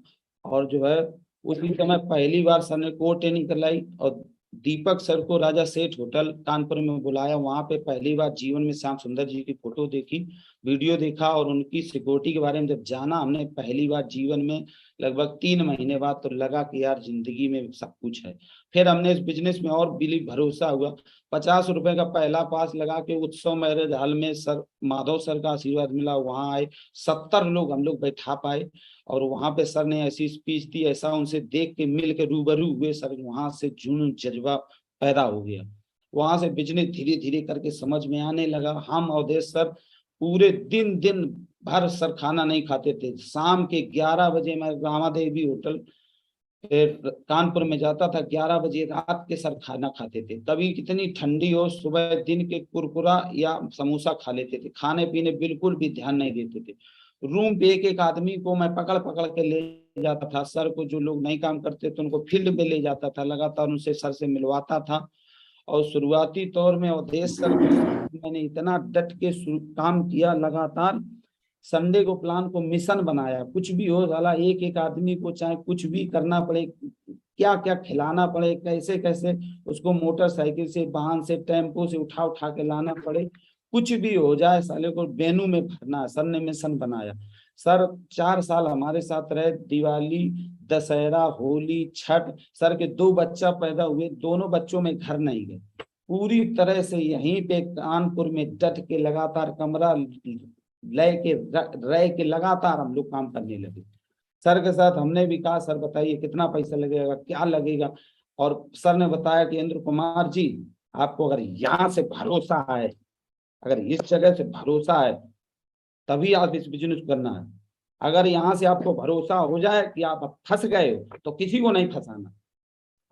और जो है उसी समय पहली बार सर ने कोर ट्रेनिंग करवाई, और दीपक सर को राजा सेठ होटल कानपुर में बुलाया। वहां पे पहली बार जीवन में श्याम सुंदर जी की फोटो देखी, वीडियो देखा, और उनकी सिक्योरिटी के बारे में जब जाना हमने पहली बार जीवन में, लगभग 3 महीने बाद, तो लगा कि यार जिंदगी में सब कुछ है। फिर हमने इस बिजनेस में और बिलीव, भरोसा हुआ। 50 रुपए का पहला पास लगा के उत्सव मैरिज हॉल में सर माधव सर का आशीर्वाद मिला, वहां आए 70 लोग हम लोग बैठा पाए। और वहां पे सर ने ऐसी स्पीच दी, ऐसा उनसे देख के मिल के रूबरू हुए सर, वहां से जुनून जज्बा पैदा हो गया। वहां से बिजनेस धीरे धीरे करके समझ में आने लगा। हम अवधेश सर पूरे दिन दिन भर सर खाना नहीं खाते थे। शाम के 11 बजे मैं रामा देवी होटल कानपुर में जाता था, 11 बजे रात के सर खाना खाते थे। कभी कितनी ठंडी हो, सुबह दिन के कुरकुरा या समोसा खा लेते थे। खाने पीने बिल्कुल भी ध्यान नहीं देते थे। रूम पे एक एक आदमी को मैं पकड़ पकड़ के ले जाता था। सर को जो लोग नहीं काम करते थे उनको फील्ड में ले जाता था, लगातार उनसे सर से मिलवाता था। और शुरुआती तौर में अवधेश सर मैंने इतना डट के काम किया लगातार। संडे को प्लान को मिशन बनाया, कुछ भी हो साला एक एक आदमी को चाहे कुछ भी करना पड़े, क्या क्या खिलाना पड़े, कैसे कैसे उसको मोटरसाइकिल से, वाहन से, टेम्पो से उठा उठा के लाना पड़े, कुछ भी हो जाए साले को बेनू में भरना है। सर ने मिशन बनाया। सर 4 साल हमारे साथ रहे। दिवाली, दशहरा, होली, छठ, सर के 2 बच्चा पैदा हुए, दोनों बच्चों में घर नहीं गए। पूरी तरह से यहीं पे कानपुर में डट के लगातार कमरा ले के रह के लगातार हम लोग काम करने लगे। सर के साथ हमने भी कहा सर बताइए कितना पैसा लगेगा, क्या लगेगा। और सर ने बताया कि इंद्र कुमार जी, आपको अगर यहाँ से भरोसा है, अगर इस जगह से भरोसा है, तभी आप इस बिजनेस करना है। अगर यहाँ से आपको भरोसा हो जाए कि आप फंस गए हो तो किसी को नहीं फंसाना,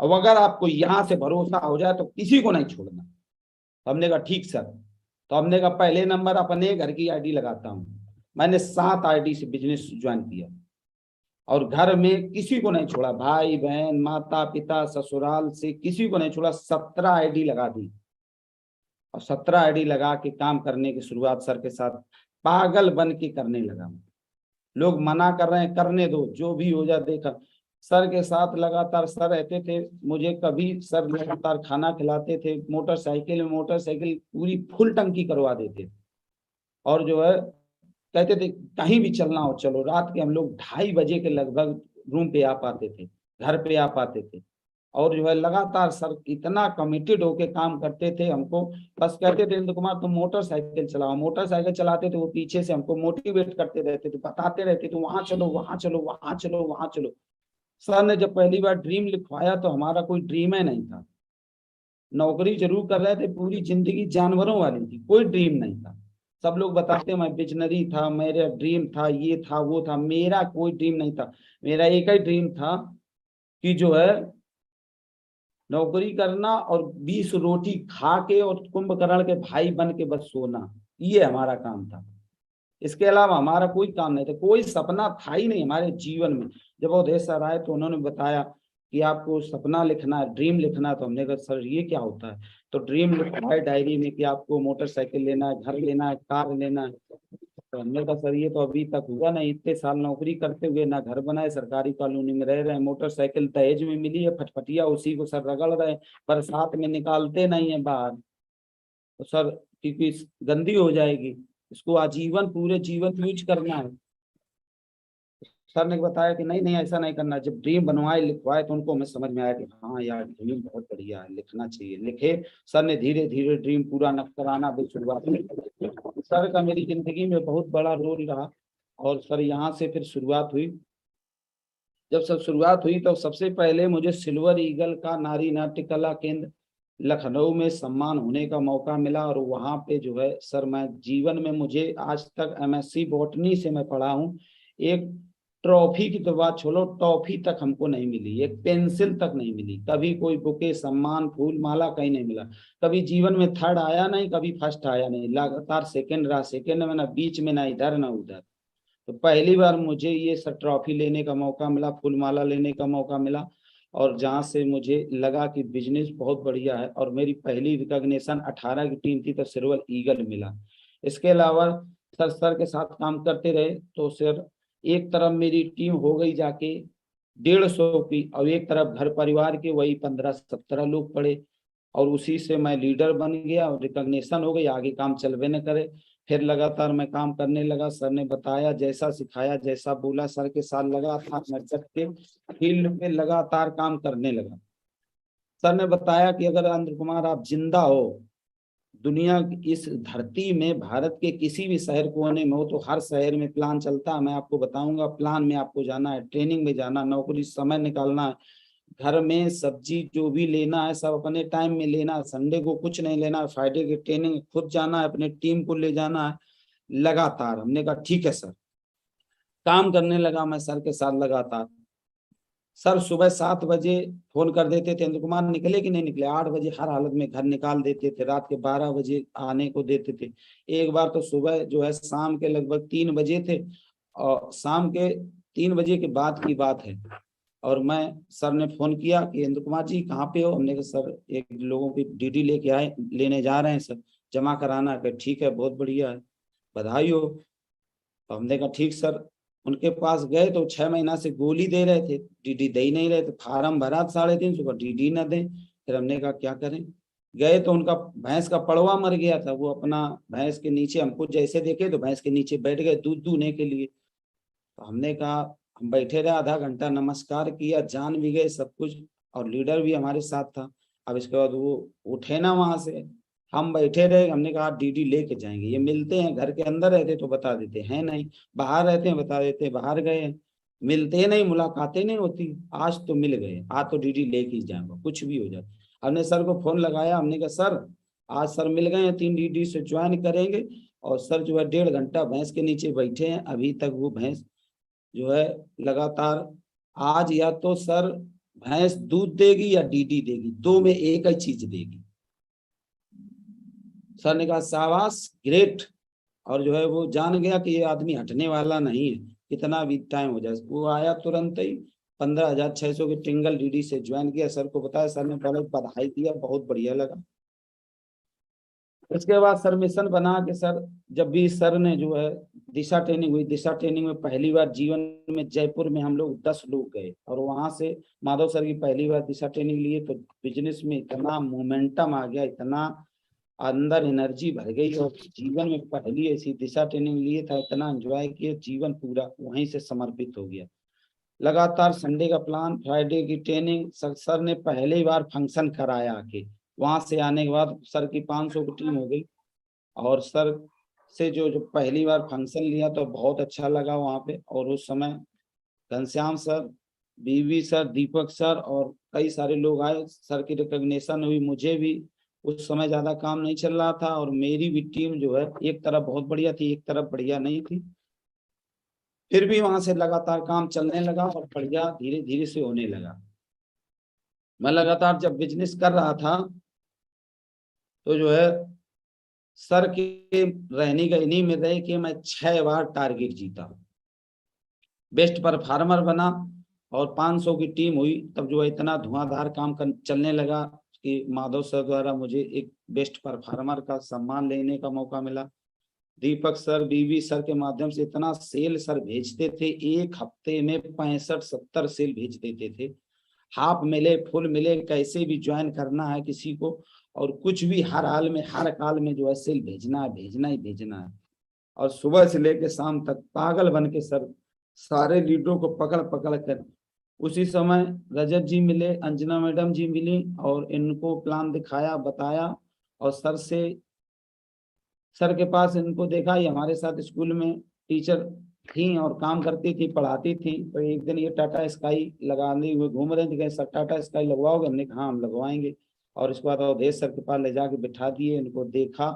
और अगर आपको यहाँ से भरोसा हो जाए तो किसी को नहीं छोड़ना। तो हमने कहा ठीक सर। तो हमने कहा पहले नंबर अपने घर की आईडी लगाता हूँ। मैंने 7 आईडी से बिजनेस ज्वाइन किया और घर में किसी को नहीं छोड़ा, भाई बहन, माता पिता, ससुराल से किसी को नहीं छोड़ा। 17 आईडी लगा दी और 17 आईडी लगा के काम करने की शुरुआत सर के साथ पागल बन के करने लगा। लोग मना कर रहे हैं, करने दो, जो भी हो जाए देखा। सर के साथ लगातार सर रहते थे। मुझे कभी सर लगातार खाना खिलाते थे, मोटरसाइकिल पूरी फुल टंकी करवा देते। और जो है कहते थे कहीं भी चलना हो चलो। रात के हम लोग 2:30 बजे के लगभग रूम पे आ पाते थे, घर पे आ पाते थे। और जो है लगातार सर इतना कमिटेड होके काम करते थे। हमको बस कहते थे इंद्र कुमार तुम मोटरसाइकिल चलाओ। मोटरसाइकिल चलाते थे, वो पीछे से हमको मोटिवेट करते रहते थे, बताते रहते थे वहां चलो, वहां चलो, वहां चलो, वहां चलो। सर ने जब पहली बार ड्रीम लिखवाया तो हमारा कोई ड्रीम है नहीं था। नौकरी जरूर कर रहे थे, पूरी जिंदगी जानवरों वाली थी, कोई ड्रीम नहीं था। सब लोग बताते मैं बिजनरी था, मेरा ड्रीम था, ये था वो था। मेरा कोई ड्रीम नहीं था। मेरा एक ही ड्रीम था कि जो है नौकरी करना और 20 रोटी खा के और कुंभकर्ण के भाई बन के बस सोना, ये हमारा काम था। इसके अलावा हमारा कोई काम नहीं था, कोई सपना था ही नहीं हमारे जीवन में। जब अवधेश सर आए तो उन्होंने बताया कि आपको सपना लिखना है, ड्रीम लिखना है। तो हमने कहा सर ये क्या होता है। तो ड्रीम लिखा है डायरी में कि आपको मोटरसाइकिल लेना है, घर लेना है, कार लेना है। तो हमने कहा सर ये तो अभी तक हुआ नहीं, इतने साल नौकरी करते हुए ना घर बनाए, सरकारी कॉलोनी में रह रहे हैं, मोटरसाइकिल दहेज में मिली है, फटफटिया उसी को सर रगड़ रहे हैं, बरसात में निकालते नहीं है बाहर। तो सर क्योंकि गंदी हो जाएगी, इसको आजीवन पूरे जीवन यूज करना है। सर ने बताया कि नहीं नहीं ऐसा नहीं करना। जब ड्रीम बनवाए लिखवाए तो उनको हमें समझ में आया कि हाँ यार ड्रीम बहुत बढ़िया है, लिखना चाहिए। लिखे। सर ने धीरे धीरे ड्रीम पूरा न कराना भी शुरुआत की। सर का मेरी जिंदगी में बहुत बड़ा रोल रहा। और सर यहाँ से फिर शुरुआत हुई। जब सब शुरुआत हुई तो सबसे पहले मुझे सिल्वर ईगल का नारी नाट्य कला केंद्र लखनऊ में सम्मान होने का मौका मिला। और वहाँ पे जो है सर मैं जीवन में, मुझे आज तक MSc बॉटनी से मैं पढ़ा हूँ, एक ट्रॉफी की तो बात छोड़ो, टॉफी तक हमको नहीं मिली, एक पेंसिल तक नहीं मिली। कभी कोई बुके, सम्मान, फूल माला कहीं नहीं मिला। कभी जीवन में थर्ड आया नहीं, कभी फर्स्ट आया नहीं, लगातार सेकंड रहा। सेकंड में ना बीच में, ना इधर ना उधर। तो पहली बार मुझे ये सब ट्रॉफी लेने का मौका मिला, फूलमाला लेने का मौका मिला। और जहाँ से मुझे लगा कि बिजनेस बहुत बढ़िया है। और मेरी पहली रिकॉग्निशन 18 की टीम थी तो सिल्वर ईगल मिला। इसके अलावा सर के साथ काम करते रहे तो सर एक तरफ मेरी टीम हो गई जाके 150 की, और एक तरफ घर परिवार के वही 15-17 लोग पड़े, और उसी से मैं लीडर बन गया और रिकॉग्निशन हो गई, आगे काम चलवे न करे। फिर लगातार मैं काम करने लगा, सर ने बताया, जैसा सिखाया, जैसा बोला, सर के साथ लगातार मैं चल के फील्ड में लगातार काम करने लगा। सर ने बताया कि अगर आनंद कुमार आप जिंदा हो, दुनिया की इस धरती में भारत के किसी भी शहर कोने में हो, तो हर शहर में प्लान चलता है, मैं आपको बताऊंगा, प्लान में आपको जाना है, ट्रेनिंग में जाना, नौकरी समय निकालना है, घर में सब्जी जो भी लेना है सब अपने टाइम में लेना है, संडे को कुछ नहीं लेना है, फ्राइडे की ट्रेनिंग खुद जाना है, अपने टीम को ले जाना है लगातार। हमने कहा ठीक है सर। काम करने लगा मैं सर के साथ लगातार। सर सुबह 7 बजे फोन कर देते थे, इंद्र कुमार निकले कि नहीं निकले, 8 बजे हर हालत में घर निकाल देते थे, रात के 12 बजे आने को देते थे। एक बार तो सुबह जो है शाम के लगभग 3 बजे थे, और शाम के 3 बजे के बाद की बात है, और मैं, सर ने फोन किया कि इंद्र कुमार जी कहाँ पे हो। हमने कहा सर एक लोगों की ड्यूटी लेके आए, लेने जा रहे हैं सर, जमा कराना है। ठीक है, बहुत बढ़िया है, बधाई हो। तो हमने कहा ठीक सर। उनके पास गए तो 6 महीना से गोली दे रहे थे, डीडी दे ही नहीं रहे थे, फार्म भरा 350 का, डीडी न दें। फिर हमने कहा क्या करें। गए तो उनका भैंस का पड़वा मर गया था, वो अपना भैंस के नीचे, हमको जैसे देखे तो भैंस के नीचे बैठ गए दूध दूहने के लिए। तो हमने कहा, हम बैठे रहे आधा घंटा, नमस्कार किया, जान भी गए सब कुछ, और लीडर भी हमारे साथ था। अब इसके बाद वो उठे ना वहां से, हम बैठे रहे। हमने कहा डीडी लेके जाएंगे, ये मिलते हैं, घर के अंदर रहते तो बता देते हैं नहीं, बाहर रहते हैं बता देते बाहर गए हैं, मिलते नहीं, मुलाकातें नहीं होती। आज तो मिल गए, आज तो डीडी लेके ही जाएंगे कुछ भी हो जाए। हमने सर को फोन लगाया, हमने कहा सर आज सर मिल गए हैं, 3 डीडी से ज्वाइन करेंगे। और सर जो है 1.5 घंटा भैंस के नीचे बैठे हैं, अभी तक वो भैंस जो है लगातार, आज या तो सर भैंस दूध देगी या डीडी देगी, दो में एक ही चीज देगी। सर ने कहा शाबाश, ग्रेट। और जो है वो जान गया कि ये आदमी हटने वाला नहीं है, कितना भी टाइम हो जाए। वो आया तुरंत ही 15,600 के टिंगल डीडी से ज्वाइन किया, सर को बताया, सर ने पहले बधाई दिया, बहुत बढ़िया लगा। उसके बाद सर मिशन बना के, सर जब भी सर ने जो है दिशा ट्रेनिंग हुई, दिशा ट्रेनिंग में पहली बार जीवन में जयपुर में हम लोग 10 लोग गए, और वहां से माधव सर की पहली बार दिशा ट्रेनिंग लिए, तो बिजनेस में इतना मोमेंटम आ गया, इतना अंदर एनर्जी भर गई, और जीवन में पहली ऐसी दिशा ट्रेनिंग लिए था, इतना एंजॉय किया, जीवन पूरा वहीं से समर्पित हो गया। लगातार संडे का प्लान, फ्राइडे की ट्रेनिंग, सर ने पहली बार फंक्शन कराया आके। वहां से आने के बाद सर की 500 की टीम हो गई, और सर से जो जो पहली बार फंक्शन लिया तो बहुत अच्छा लगा वहाँ पे। और उस समय घनश्याम सर, बीवी सर, दीपक सर और कई सारे लोग आए, सर की रिकॉग्निशन हुई। मुझे भी उस समय ज्यादा काम नहीं चल रहा था, और मेरी भी टीम जो है एक तरफ बहुत बढ़िया थी, एक तरफ बढ़िया नहीं थी, फिर भी वहां से लगातार काम चलने लगा, और बढ़िया धीरे धीरे से होने लगा। मैं लगातार जब बिजनेस कर रहा था, तो जो है सर के रहनी गहनी में रहे कि मैं 6 बार टारगेट जीता, बेस्ट परफॉर्मर बना, और 500 की टीम हुई। तब जो है इतना धुआंधार काम चलने लगा कि माधव सर द्वारा मुझे एक बेस्ट परफॉर्मर का सम्मान लेने का मौका मिला। दीपक सर, बीवी सर के माध्यम से इतना सेल सर भेजते थे, एक हफ्ते में 65-70 सेल भेज देते थे। हाफ मिले फुल मिले, कैसे भी ज्वाइन करना है किसी को, और कुछ भी हर हाल में हर काल में जो है सेल भेजना है, भेजना ही भेजना है। और सुबह से लेकर शाम तक पागल बन के सर सारे लीडरों को पकड़ पकड़ कर, उसी समय रजत जी मिले, अंजना मैडम जी मिली, और इनको प्लान दिखाया, बताया, और सर के पास इनको देखा, ये हमारे साथ स्कूल में टीचर थी और काम करती थी, पढ़ाती थी। तो एक दिन ये टाटा स्काई लगाने हुए घूम रहे थे, सर टाटा स्काई लगवाओगे, हमने कहा हम लगवाएंगे। और इसके बाद अवधेश सर के पास ले जाके बिठा दिए, इनको देखा,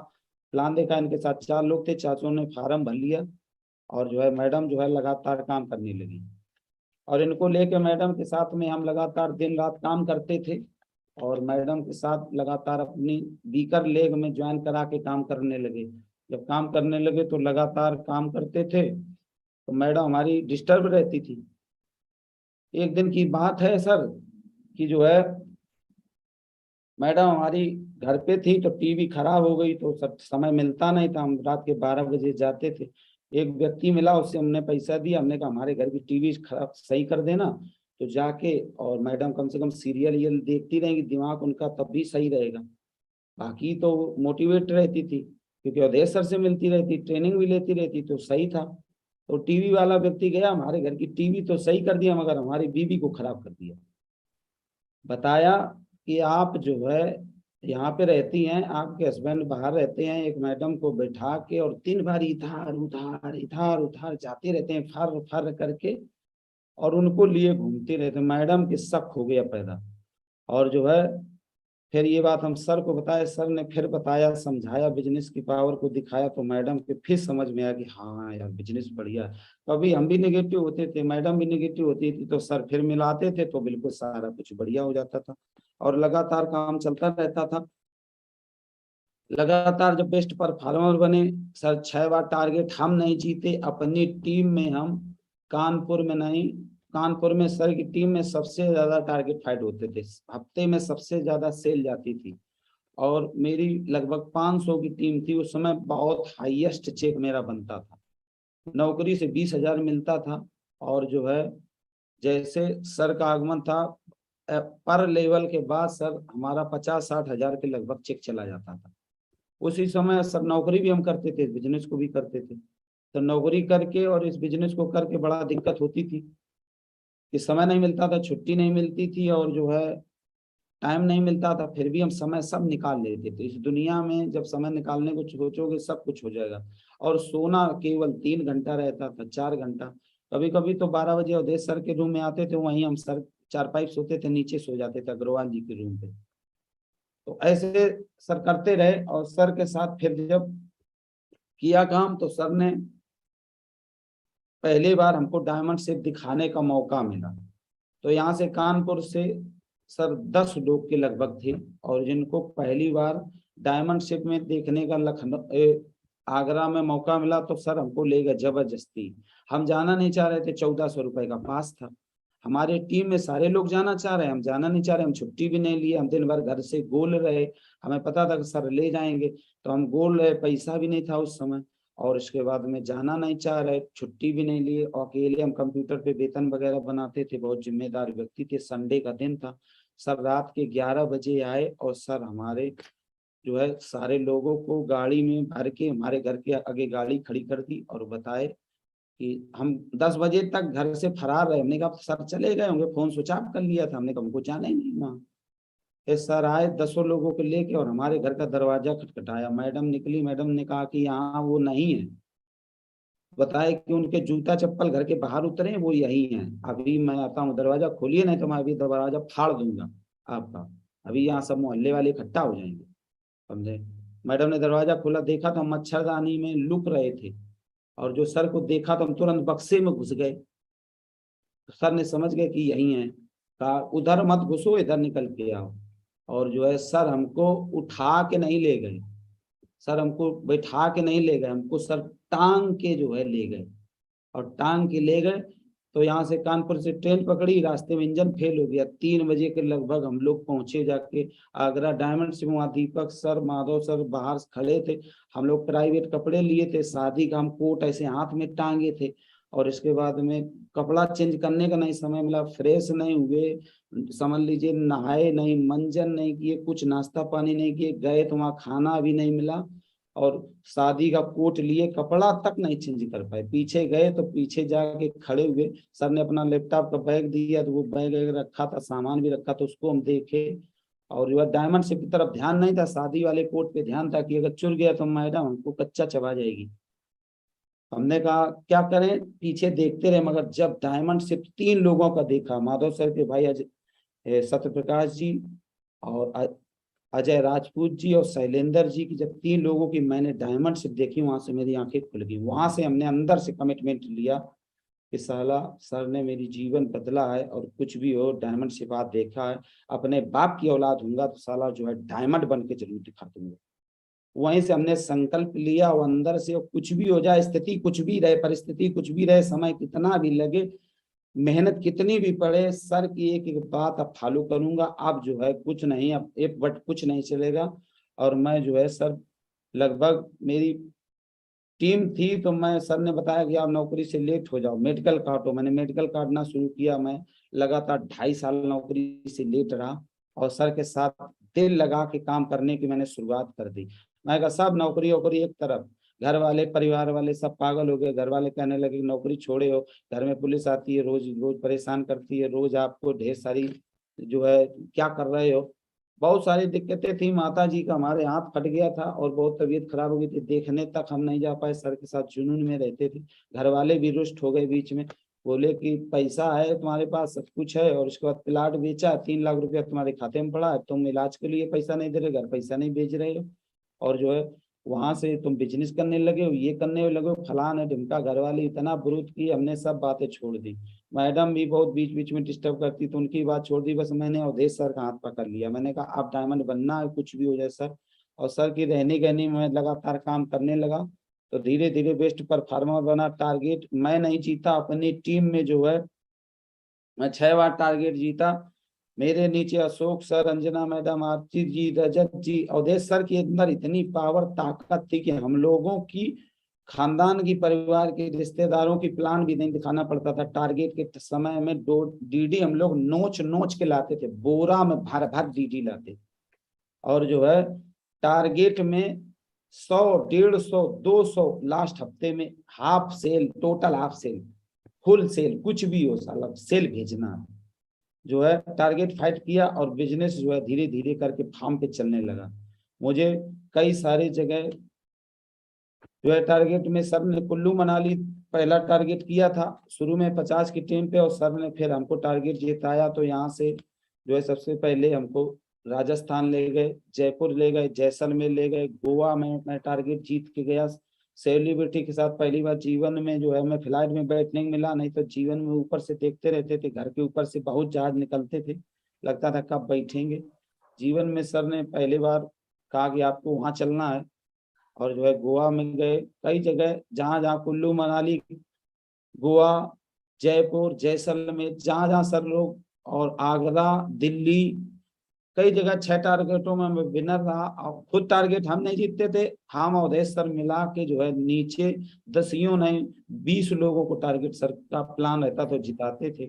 प्लान देखा, इनके साथ 4 लोग थे, चाचों ने फार्म भर लिया, और जो है मैडम जो है लगातार काम करने लगी, और इनको लेके मैडम के साथ में हम लगातार दिन रात काम करते थे, और मैडम के साथ लगातार अपनी बीकर लेग में ज्वाइन करा के काम करने लगे। जब काम करने लगे तो लगातार काम करते थे, तो मैडम हमारी डिस्टर्ब रहती थी। एक दिन की बात है सर कि जो है मैडम हमारी घर पे थी, तो टीवी खराब हो गई, तो सब समय मिलता नहीं था, हम रात के 12 बजे जाते थे। एक व्यक्ति मिला, उससे हमने पैसा दिया, हमने कहा हमारे घर की टीवी खराब सही कर देना, तो जाके और मैडम कम से कम सीरियल ये देखती रहेंगी, दिमाग उनका तब भी सही रहेगा। बाकी तो मोटिवेट रहती थी क्योंकि अवधेश सर से मिलती रहती, ट्रेनिंग भी लेती रहती, तो सही था। तो टीवी वाला व्यक्ति गया, हमारे घर की टीवी तो सही कर दिया मगर हमारी बीवी को खराब कर दिया। बताया कि आप जो है यहाँ पे रहती हैं, आपके हस्बैंड बाहर रहते हैं, एक मैडम को बैठा के और 3 बार इधर उधर इधर उधर जाते रहते हैं फर फर करके, और उनको लिए घूमते रहते। मैडम के शक हो गया पैदा, और जो है फिर ये बात हम सर को बताया, सर ने फिर बताया, समझाया, बिजनेस की पावर को दिखाया, तो मैडम के फिर समझ में आया कि हाँ यार बिजनेस बढ़िया है। कभी हम भी नेगेटिव होते थे, मैडम भी नेगेटिव होती थी, तो सर फिर मिलाते थे तो बिल्कुल सारा कुछ बढ़िया हो जाता था और लगातार काम चलता रहता था। लगातार जब बेस्ट परफॉर्मर बने सर, 6 बार टारगेट हम नहीं जीते अपनी टीम में, हम कानपुर में नहीं, कानपुर में सर की टीम में सबसे ज्यादा टारगेट फाइट होते थे, हफ्ते में सबसे ज्यादा सेल जाती थी। और मेरी लगभग 500 की टीम थी उस समय, बहुत हाईएस्ट चेक मेरा बनता था, नौकरी से 20,000 मिलता था। और जो है जैसे सर का आगमन था, पर लेवल के बाद सर हमारा 50-60 हजार के लगभग चेक चला जाता था। उसी समय सर नौकरी भी हम करते थे, बिजनेस को भी करते थे। तो नौकरी करके और इस बिजनेस को करके बड़ा दिक्कत होती थी कि समय नहीं मिलता था, छुट्टी नहीं मिलती थी, और जो है टाइम नहीं मिलता था, फिर भी हम समय सब निकाल लेते थे। इस दुनिया में जब समय निकालने को सोचोगे सब कुछ हो जाएगा। और सोना केवल 3 घंटा रहता था, 4 घंटा। कभी कभी तो 12 बजे अवधेश सर के रूम में आते थे, वहीं हम सर चारपाई सोते थे, नीचे सो जाते थे अग्रवाल जी के रूम पे। तो ऐसे सर करते रहे, और सर के साथ फिर जब किया काम तो सर ने पहली बार हमको डायमंड शेप दिखाने का मौका मिला। तो यहाँ से कानपुर से सर 10 लोग के लगभग थे, और जिनको पहली बार डायमंड शेप में देखने का लखनऊ आगरा में मौका मिला, तो सर हमको ले गए जबरदस्ती। हम जाना नहीं चाह रहे थे, 1400 रुपए का पास था। हमारे टीम में सारे लोग जाना चाह रहे हैं, हम जाना नहीं चाह रहे, हम छुट्टी भी नहीं लिए, हम दिन भर घर से गोल रहे। हमें पता था कि सर ले जाएंगे, तो हम गोल रहे, पैसा भी नहीं था उस समय। और इसके बाद में जाना नहीं चाह रहे, छुट्टी भी नहीं लिए, और अकेले हम कंप्यूटर पे वेतन वगैरह बनाते थे, बहुत जिम्मेदार व्यक्ति थे। संडे का दिन था, सर रात के 11 बजे आए, और सर हमारे जो है सारे लोगों को गाड़ी में भर के हमारे घर के आगे गाड़ी खड़ी कर दी, और बताए कि हम 10 बजे तक घर से फरार रहे। हमने कहा सर चले गए होंगे, फोन स्विच ऑफ कर लिया था, हमने कहा हमको जाना ही नहीं वहाँ। फिर सर आए 10 लोगों को लेके, और हमारे घर का दरवाजा खटखटाया। मैडम निकली, मैडम ने कहा कि यहाँ वो नहीं है। बताए कि उनके जूता चप्पल घर के बाहर उतरे हैं, वो यही हैं। अभी मैं आता हूँ, दरवाजा खोलिए, नहीं तो मैं अभी दरवाजा फाड़ दूंगा आपका। अभी यहाँ सब मोहल्ले वाले इकट्ठा हो जाएंगे, समझे। मैडम ने दरवाजा खोला, देखा तो हम मच्छरदानी में लुक रहे थे, और जो सर को देखा तो हम तुरंत बक्से में घुस गए। सर ने समझ गए कि यही है, कहा उधर मत घुसो, इधर निकल के आओ। और जो है सर हमको उठा के नहीं ले गए, सर हमको बैठा के नहीं ले गए, हमको सर टांग के जो है ले गए, और टांग के ले गए। तो यहाँ से कानपुर से ट्रेन पकड़ी, रास्ते में इंजन फेल हो गया। 3 बजे के लगभग हम लोग पहुंचे जाके आगरा डायमंड से। वहाँ दीपक सर, माधव सर बाहर खड़े थे। हम लोग प्राइवेट कपड़े लिए थे, शादी का हम कोट ऐसे हाथ में टांगे थे। और इसके बाद में कपड़ा चेंज करने का नहीं समय मिला, फ्रेश नहीं हुए, समझ लीजिए नहाए नहीं, मंजन नहीं किए, कुछ नाश्ता पानी नहीं किए, गए तो वहाँ खाना भी नहीं मिला। और शादी का कोट लिए, कपड़ा तक नहीं चेंज कर पाए। पीछे गए तो पीछे जाके खड़े हुए, सर ने अपना लैपटॉप का बैग दिया, तो वो बैग रखा था, सामान भी रखा, तो उसको हम देखे। और जो है डायमंड शिप की तरफ ध्यान नहीं था, शादी वाले कोट पे ध्यान था कि अगर चुर गया तो मैडम हमको कच्चा चबा जाएगी। हमने कहा क्या करें, पीछे देखते रहे। मगर जब डायमंड शिप 3 लोगों का देखा, माधव सर के भाई सत्य प्रकाश जी, और अजय राजपूत जी, और शैलेंद्र जी की, जब 3 लोगों की मैंने डायमंड शिप देखी, वहां से मेरी आंखें खुल गई। वहां से हमने अंदर से कमिटमेंट लिया कि साला सर ने मेरी जीवन बदला है, और कुछ भी हो डायमंड शिप आज देखा है, अपने बाप की औलाद होऊंगा तो साला जो है डायमंड बन के जरूर दिखा दूंगा। वहीं से हमने संकल्प लिया, और अंदर से कुछ भी हो जाए, स्थिति कुछ भी रहे, परिस्थिति कुछ भी रहे, समय कितना भी लगे, मेहनत कितनी भी पड़े, सर की एक एक बात अब फॉलो करूंगा। अब जो है कुछ नहीं, अब एक बट कुछ नहीं चलेगा। और मैं जो है सर लगभग मेरी टीम थी तो मैं, सर ने बताया कि आप नौकरी से लेट हो जाओ, मेडिकल काटो। मैंने मेडिकल काटना शुरू किया। मैं लगातार 2.5 साल नौकरी से लेट रहा और सर के साथ दिल लगा के काम करने की मैंने शुरुआत कर दी। मैं कहा सब नौकरी वोकरी एक तरफ, घर वाले परिवार वाले सब पागल हो गए। घर वाले कहने लगे कि नौकरी छोड़े हो, घर में पुलिस आती है, रोज रोज परेशान करती है, रोज आपको ढेर सारी जो है क्या कर रहे हो। बहुत सारी दिक्कतें थी। माता जी का हमारे हाथ फट गया था और बहुत तबीयत खराब हो गई थी, देखने तक हम नहीं जा पाए। सर के साथ जुनून में रहते थे। घर वाले भी रुष्ट हो गए बीच में, बोले कि पैसा है तुम्हारे पास, सब कुछ है, और उसके बाद प्लाट बेचा, 3 लाख रुपया तुम्हारे खाते में पड़ा है, तुम इलाज के लिए पैसा नहीं दे रहे, घर पैसा नहीं भेज रहे हो, और जो है वहां से तुम बिजनेस करने लगे हो, ये करने लगे हो, फलान है ढिमका। घर वाले इतना विरोध किए, हमने सब बातें छोड़ दी। मैडम भी बहुत बीच बीच में डिस्टर्ब करती तो उनकी बात छोड़ दी। बस मैंने अवधेश सर का हाथ पकड़ लिया। मैंने कहा आप डायमंड बनना है, कुछ भी हो जाए सर। और सर की रहनी कहनी में लगातार काम करने लगा। तो धीरे धीरे बेस्ट परफॉर्मर बना। टारगेट मैं नहीं जीता, अपनी टीम में जो है मैं 6 बार टारगेट जीता। मेरे नीचे अशोक सर, अंजना मैडम, आरती जी, रजत जी, अवधेश सर के अंदर इतनी पावर ताकत थी कि हम लोगों की खानदान की, परिवार के रिश्तेदारों की प्लान भी नहीं दिखाना पड़ता था। टारगेट के समय में 2 डीडी हम लोग नोच नोच के लाते थे, बोरा में भर भर डीडी लाते। और जो है टारगेट में 100, 150, 200, लास्ट हफ्ते में half sale, total half sale, full sale, कुछ भी हो साला सेल भेजना है। जो है टारगेट फाइट किया और बिजनेस जो है धीरे धीरे करके फार्म पे चलने लगा। मुझे कई सारी जगह जो है टारगेट में, सर ने कुल्लू मनाली पहला टारगेट किया था शुरू में 50 की टीम पे, और सर ने फिर हमको टारगेट जिताया। तो यहाँ से जो है सबसे पहले हमको राजस्थान ले गए, जयपुर ले गए, जैसलमेर ले गए, गोवा में मैं टारगेट जीत के गया सेलिब्रिटी के साथ। पहली बार जीवन में जो है मैं फ्लाइट में बैठने को मिला, नहीं तो जीवन में ऊपर से देखते रहते थे, घर के ऊपर से बहुत जहाज निकलते थे, लगता था कब बैठेंगे। जीवन में सर ने पहली बार कहा कि आपको वहां चलना है, और जो है गोवा में गए। कई जगह जहां जहां कुल्लू मनाली, गोवा, जयपुर, जैसलमेर, जहां जहां सर लोग, और आगरा, दिल्ली, कई जगह 6 टारगेटों में मैं विनर रहा। और खुद टारगेट हम नहीं जीतते थे, हम अवधेश सर मिला के जो है नीचे 10 नहीं 20 लोगों को टारगेट सर का प्लान रहता तो जिताते थे।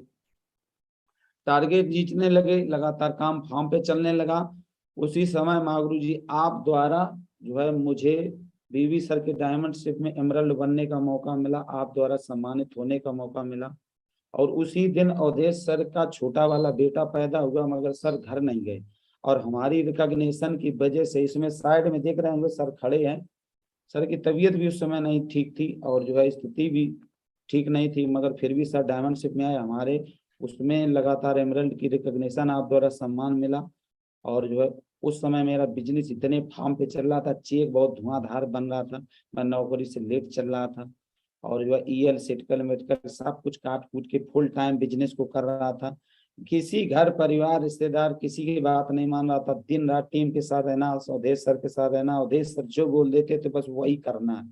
टारगेट जीतने लगे, लगातार काम फार्म पे चलने लगा। उसी समय मागरू जी आप द्वारा जो है मुझे बीवी सर के डायमंड शिप में एमरल्ड बनने का मौका मिला, आप द्वारा सम्मानित होने का मौका मिला। और उसी दिन अवधेश सर का छोटा वाला बेटा पैदा हुआ, मगर सर घर नहीं गए। और हमारी रिकॉग्निशन की वजह से, इसमें साइड में देख रहे होंगे सर खड़े हैं, सर की तबीयत भी उस समय नहीं ठीक थी और जो है स्थिति भी ठीक नहीं थी, मगर फिर भी सर डायमंड शिप में आए हमारे। उसमें लगातार एमरल्ड की रिकॉग्निशन आप द्वारा सम्मान मिला। और जो है उस समय मेरा बिजनेस इतने फार्म पे चल रहा था, चेक बहुत धुआंधार बन रहा था, मैं नौकरी से लेट चल रहा था, और जो है ईएल सेटकल मेडिकल सब कुछ काट कूट के फुल टाइम बिजनेस को कर रहा था। किसी घर परिवार रिश्तेदार किसी की बात नहीं मान रहा था, दिन रात टीम के साथ रहना, अवधेश सर के साथ रहना, अवधेश सर जो बोल देते थे बस वही करना है,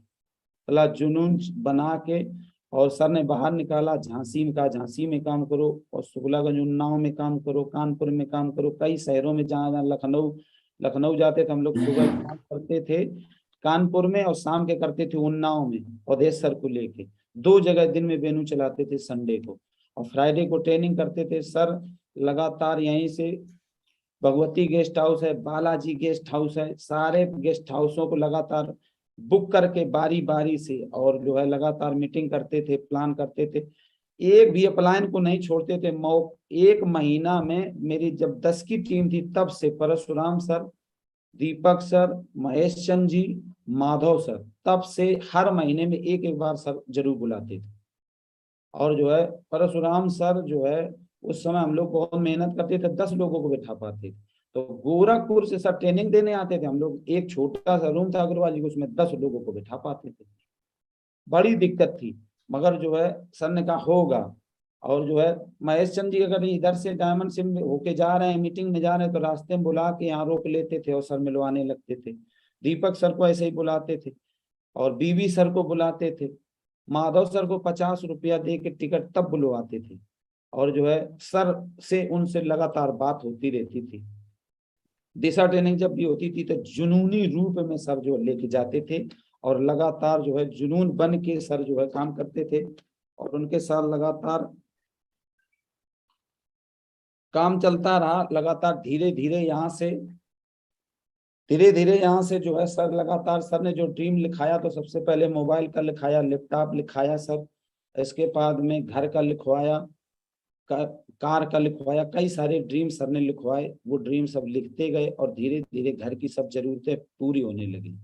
अल्लाह जुनून बना के। और सर ने बाहर निकाला, झांसी में कहा झांसी में काम करो, और शुक्लागंज उन्नाव में काम करो, कानपुर में काम करो, कई शहरों में, जहाँ जहाँ लखनऊ, लखनऊ जाते थे हम लोग, सुबह काम करते थे कानपुर में और शाम के करते थे उन्नाव में, अवधेश सर को लेके। 2 जगह दिन में वेन्यू चलाते थे, संडे को और फ्राइडे को ट्रेनिंग करते थे सर। लगातार यहीं से भगवती गेस्ट हाउस है, बालाजी गेस्ट हाउस है, सारे गेस्ट हाउसों को लगातार बुक करके बारी बारी से, और जो है लगातार मीटिंग करते थे, प्लान करते थे, एक भी अपलायन को नहीं छोड़ते थे। 1 महीना में मेरी जब 10 की टीम थी तब से परशुराम सर, दीपक सर, महेश चंद जी, माधव सर, तब से हर महीने में एक एक बार सर जरूर बुलाते थे। और जो है परशुराम सर जो है उस समय हम लोग बहुत मेहनत करते थे, 10 लोगों को बिठा पाते थे। तो गोरखपुर से सर ट्रेनिंग देने आते थे हम लोग, एक छोटा सा रूम था अग्रवाल जी, उसमें 10 लोगों को बिठा पाते थे। बड़ी दिक्कत थी, मगर जो है सर ने कहा होगा। और जो है महेश चंद जी अगर इधर से डायमंड सिम होके जा रहे हैं, मीटिंग में जा रहे हैं, तो रास्ते में बुला के यहाँ रोक लेते थे और सर मिलवाने लगते थे। दीपक सर को ऐसे ही बुलाते थे, और बीवी सर को बुलाते थे, माधव सर को 50 रुपया दे के टिकट तब बुलवाते थे। और जो है सर से उनसे लगातार बात होती रहती थी। दिशा ट्रेनिंग जब भी होती थी तो जुनूनी रूप में सर जो लेके जाते थे, और लगातार जो है जुनून बन के सर जो है काम करते थे और उनके साथ लगातार काम चलता रहा। लगातार धीरे धीरे यहाँ से जो है सर लगातार सर ने जो ड्रीम लिखाया, तो सबसे पहले मोबाइल का लिखाया, लैपटॉप लिखाया सर, इसके बाद में घर का लिखवाया, कार का लिखवाया, कई सारे ड्रीम सर ने लिखवाए। वो ड्रीम सब लिखते गए और धीरे धीरे घर की सब जरूरतें पूरी होने लगी।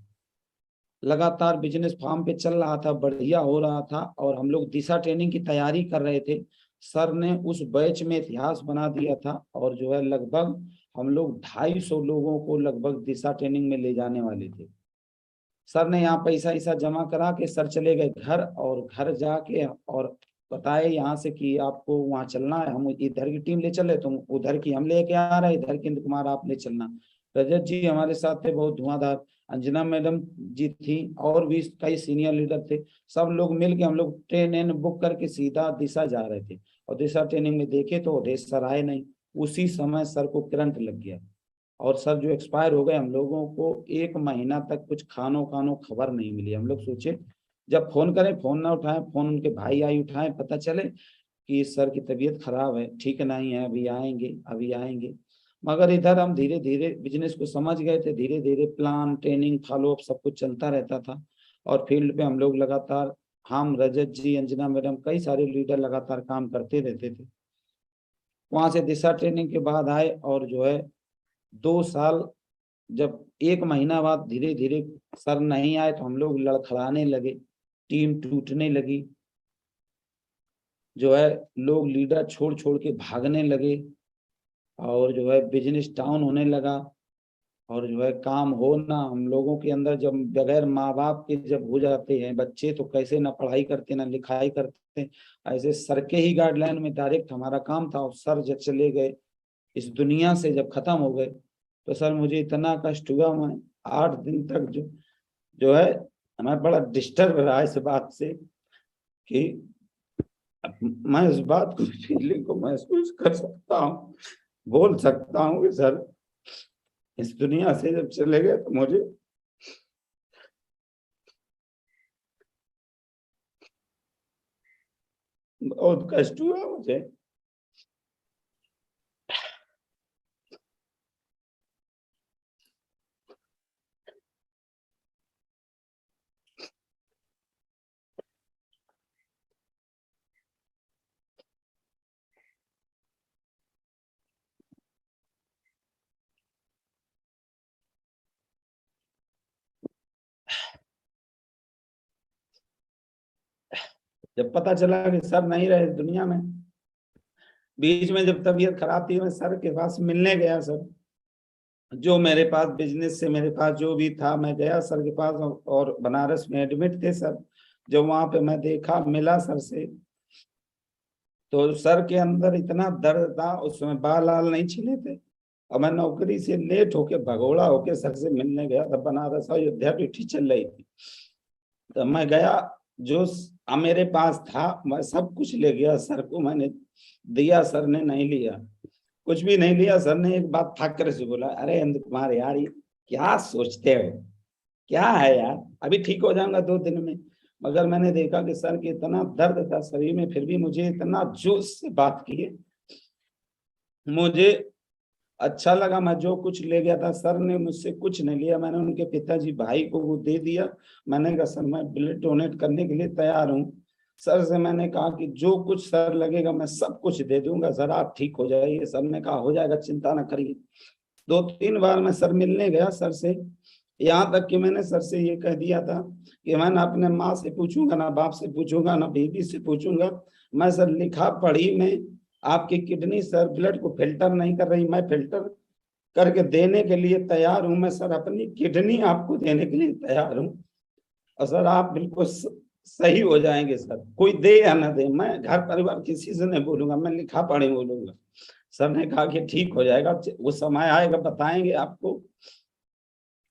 लगातार बिजनेस फार्म पे चल रहा था, बढ़िया हो रहा था और हम लोग दिशा ट्रेनिंग की तैयारी कर रहे थे। सर ने उस बैच में इतिहास बना दिया था और जो है लगभग हम लोग 250 लोगों को लगभग दिशा ट्रेनिंग में ले जाने वाले थे। सर ने यहाँ पैसा ऐसा जमा करा के सर चले गए घर, और घर जाके और बताए यहाँ से कि आपको वहाँ चलना है, हम इधर की टीम ले चले, तुम उधर की हम लेके आ रहे, इधर की कुमार आप ले चलना। रजत जी हमारे साथ थे, बहुत धुआंधार, अंजना मैडम जी थी और भी कई सीनियर लीडर थे। सब लोग मिलके हम लोग ट्रेन बुक करके सीधा दिशा जा रहे थे। और दिशा ट्रेनिंग में देखे तो उदेश सर आए नहीं। उसी समय सर को करंट लग गया और सर जो एक्सपायर हो गए। हम लोगों को 1 महीना तक कुछ खानो खबर नहीं मिली। हम लोग सोचे जब फोन करें, फोन ना उठाएं, फोन उनके भाई आई उठाएं, पता चले कि सर की तबीयत खराब है, ठीक नहीं है, अभी आएंगे अभी आएंगे। मगर इधर हम धीरे धीरे बिजनेस को समझ गए थे, धीरे धीरे प्लान ट्रेनिंग फॉलोअप सब कुछ चलता रहता था। और फील्ड पे हम लोग लगातार, हम रजत जी, अंजना मैडम, कई सारे लीडर लगातार काम करते रहते थे। वहां से दिशा ट्रेनिंग के बाद आए और जो है 2 साल, जब 1 महीना बाद धीरे धीरे सर नहीं आए तो हम लोग लड़खड़ाने लगे, टीम टूटने लगी, जो है लोग लीडर छोड़ छोड़ के भागने लगे और जो है बिजनेस डाउन होने लगा। और जो है काम हो ना, हम लोगों के अंदर जब बगैर माँ बाप के जब हो जाते हैं बच्चे, तो कैसे ना पढ़ाई करते ना लिखाई करते। ऐसे सर के ही गाइडलाइन में डायरेक्ट हमारा काम था। और सर जब चले गए इस दुनिया से, जब खत्म हो गए, तो सर मुझे इतना कष्ट हुआ, मैं 8 दिन तक जो है हमें बड़ा डिस्टर्ब रहा इस बात से कि मैं इस बात को, फीलिंग को महसूस कर सकता हूँ, बोल सकता हूँ कि सर इस दुनिया से जब चले गए तो मुझे बहुत कष्ट हुआ मुझे। जब पता चला कि सर नहीं रहे इस दुनिया में, बीच में जब तबीयत खराब थी, मैं सर के पास मिलने गया। सर जो मेरे पास बिजनेस से मेरे पास जो भी था, मैं गया सर के पास और बनारस में एडमिट थे सर। जब वहां पे मैं देखा, मिला सर से, तो सर के अंदर इतना दर्द था, उसमें बाल लाल नहीं छिले थे। और मैं नौकरी से लेट होके भगोड़ा होके सर से मिलने गया था। बनारस अयोध्या ड्यूटी चल रही थी, तो मैं गया, जो मेरे पास था मैं सब कुछ ले गया, सर को मैंने दिया, सर ने नहीं लिया, कुछ भी नहीं लिया। सर ने एक बात ठाकर से बोला, अरे अंध कुमार यार, ये क्या सोचते हो, क्या है यार, अभी ठीक हो जाऊंगा 2 दिन में। मगर मैंने देखा कि सर के इतना दर्द था शरीर में, फिर भी मुझे इतना जोश से बात किए, मुझे अच्छा लगा। मैं जो कुछ ले गया था, सर ने मुझसे कुछ नहीं लिया, मैंने उनके पिताजी भाई को वो दे दिया। मैंने कहा सर मैं ब्लड डोनेट करने के लिए तैयार हूँ। सर से मैंने कहा कि जो कुछ सर लगेगा मैं सब कुछ दे दूंगा, सर आप ठीक हो जाइए। सर ने कहा हो जाएगा, चिंता ना करिए। 2-3 बार मैं सर मिलने गया सर से, यहाँ तक कि मैंने सर से ये कह दिया था कि मैं ना अपने माँ से पूछूंगा, ना बाप से पूछूंगा, ना बीबी से पूछूंगा। मैं सर लिखा पढ़ी में, आपकी किडनी सर ब्लड को फिल्टर नहीं कर रही, मैं फिल्टर करके देने के लिए तैयार हूं। मैं सर अपनी किडनी आपको देने के लिए तैयार हूं, और सर आप बिल्कुल सही हो जाएंगे। सर कोई दे या ना दे, मैं घर परिवार किसी से नहीं बोलूंगा, मैं लिखा पढ़ी बोलूंगा। सर ने कहा कि ठीक हो जाएगा, वो समय आएगा बताएंगे आपको।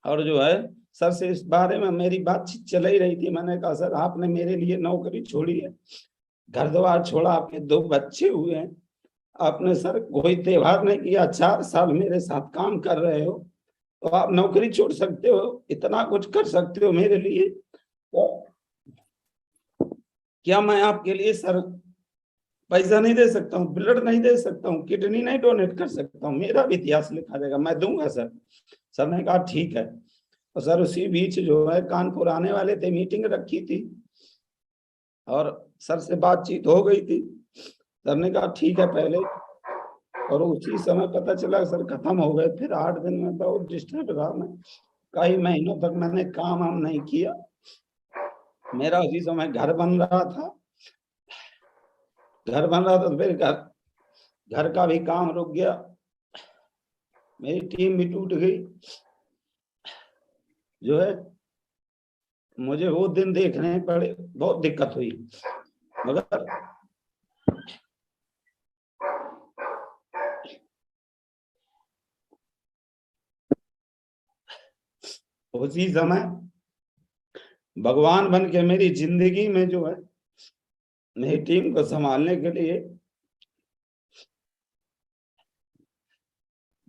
और जो है सर से इस बारे में मेरी बातचीत चल ही रही थी। मैंने कहा सर आपने मेरे लिए नौकरी छोड़ी है, घर द्वार छोड़ा, आपके 2 बच्चे हुए हैं, आपने सर कोई त्योहार नहीं किया, 4 साल मेरे साथ काम कर रहे हो, तो आप नौकरी छोड़ सकते हो, इतना कुछ कर सकते हो मेरे लिए। तो क्या मैं आपके लिए सर पैसा नहीं दे सकता हूँ, ब्लड नहीं दे सकता हूँ, किडनी नहीं डोनेट कर सकता हूँ? मेरा भी इतिहास लिखा जाएगा, मैं दूंगा सर। सर ने कहा ठीक है। और सर उसी बीच जो है कानपुर आने वाले थे, मीटिंग रखी थी और सर से बातचीत हो गई थी। सर ने कहा ठीक है पहले, और उसी समय पता चला सर खत्म हो गए। फिर 8 दिन में बहुत डिस्टर्ब रहा मैं, कई महीनों तक मैंने काम वाम नहीं किया। मेरा उसी समय घर बन रहा था, तो फिर घर का भी काम रुक गया, मेरी टीम भी टूट गई। जो है मुझे वो दिन देखने पड़े, बहुत दिक्कत हुई। मगर उसी समय भगवान बन के मेरी जिंदगी में जो है मेरी टीम को संभालने के लिए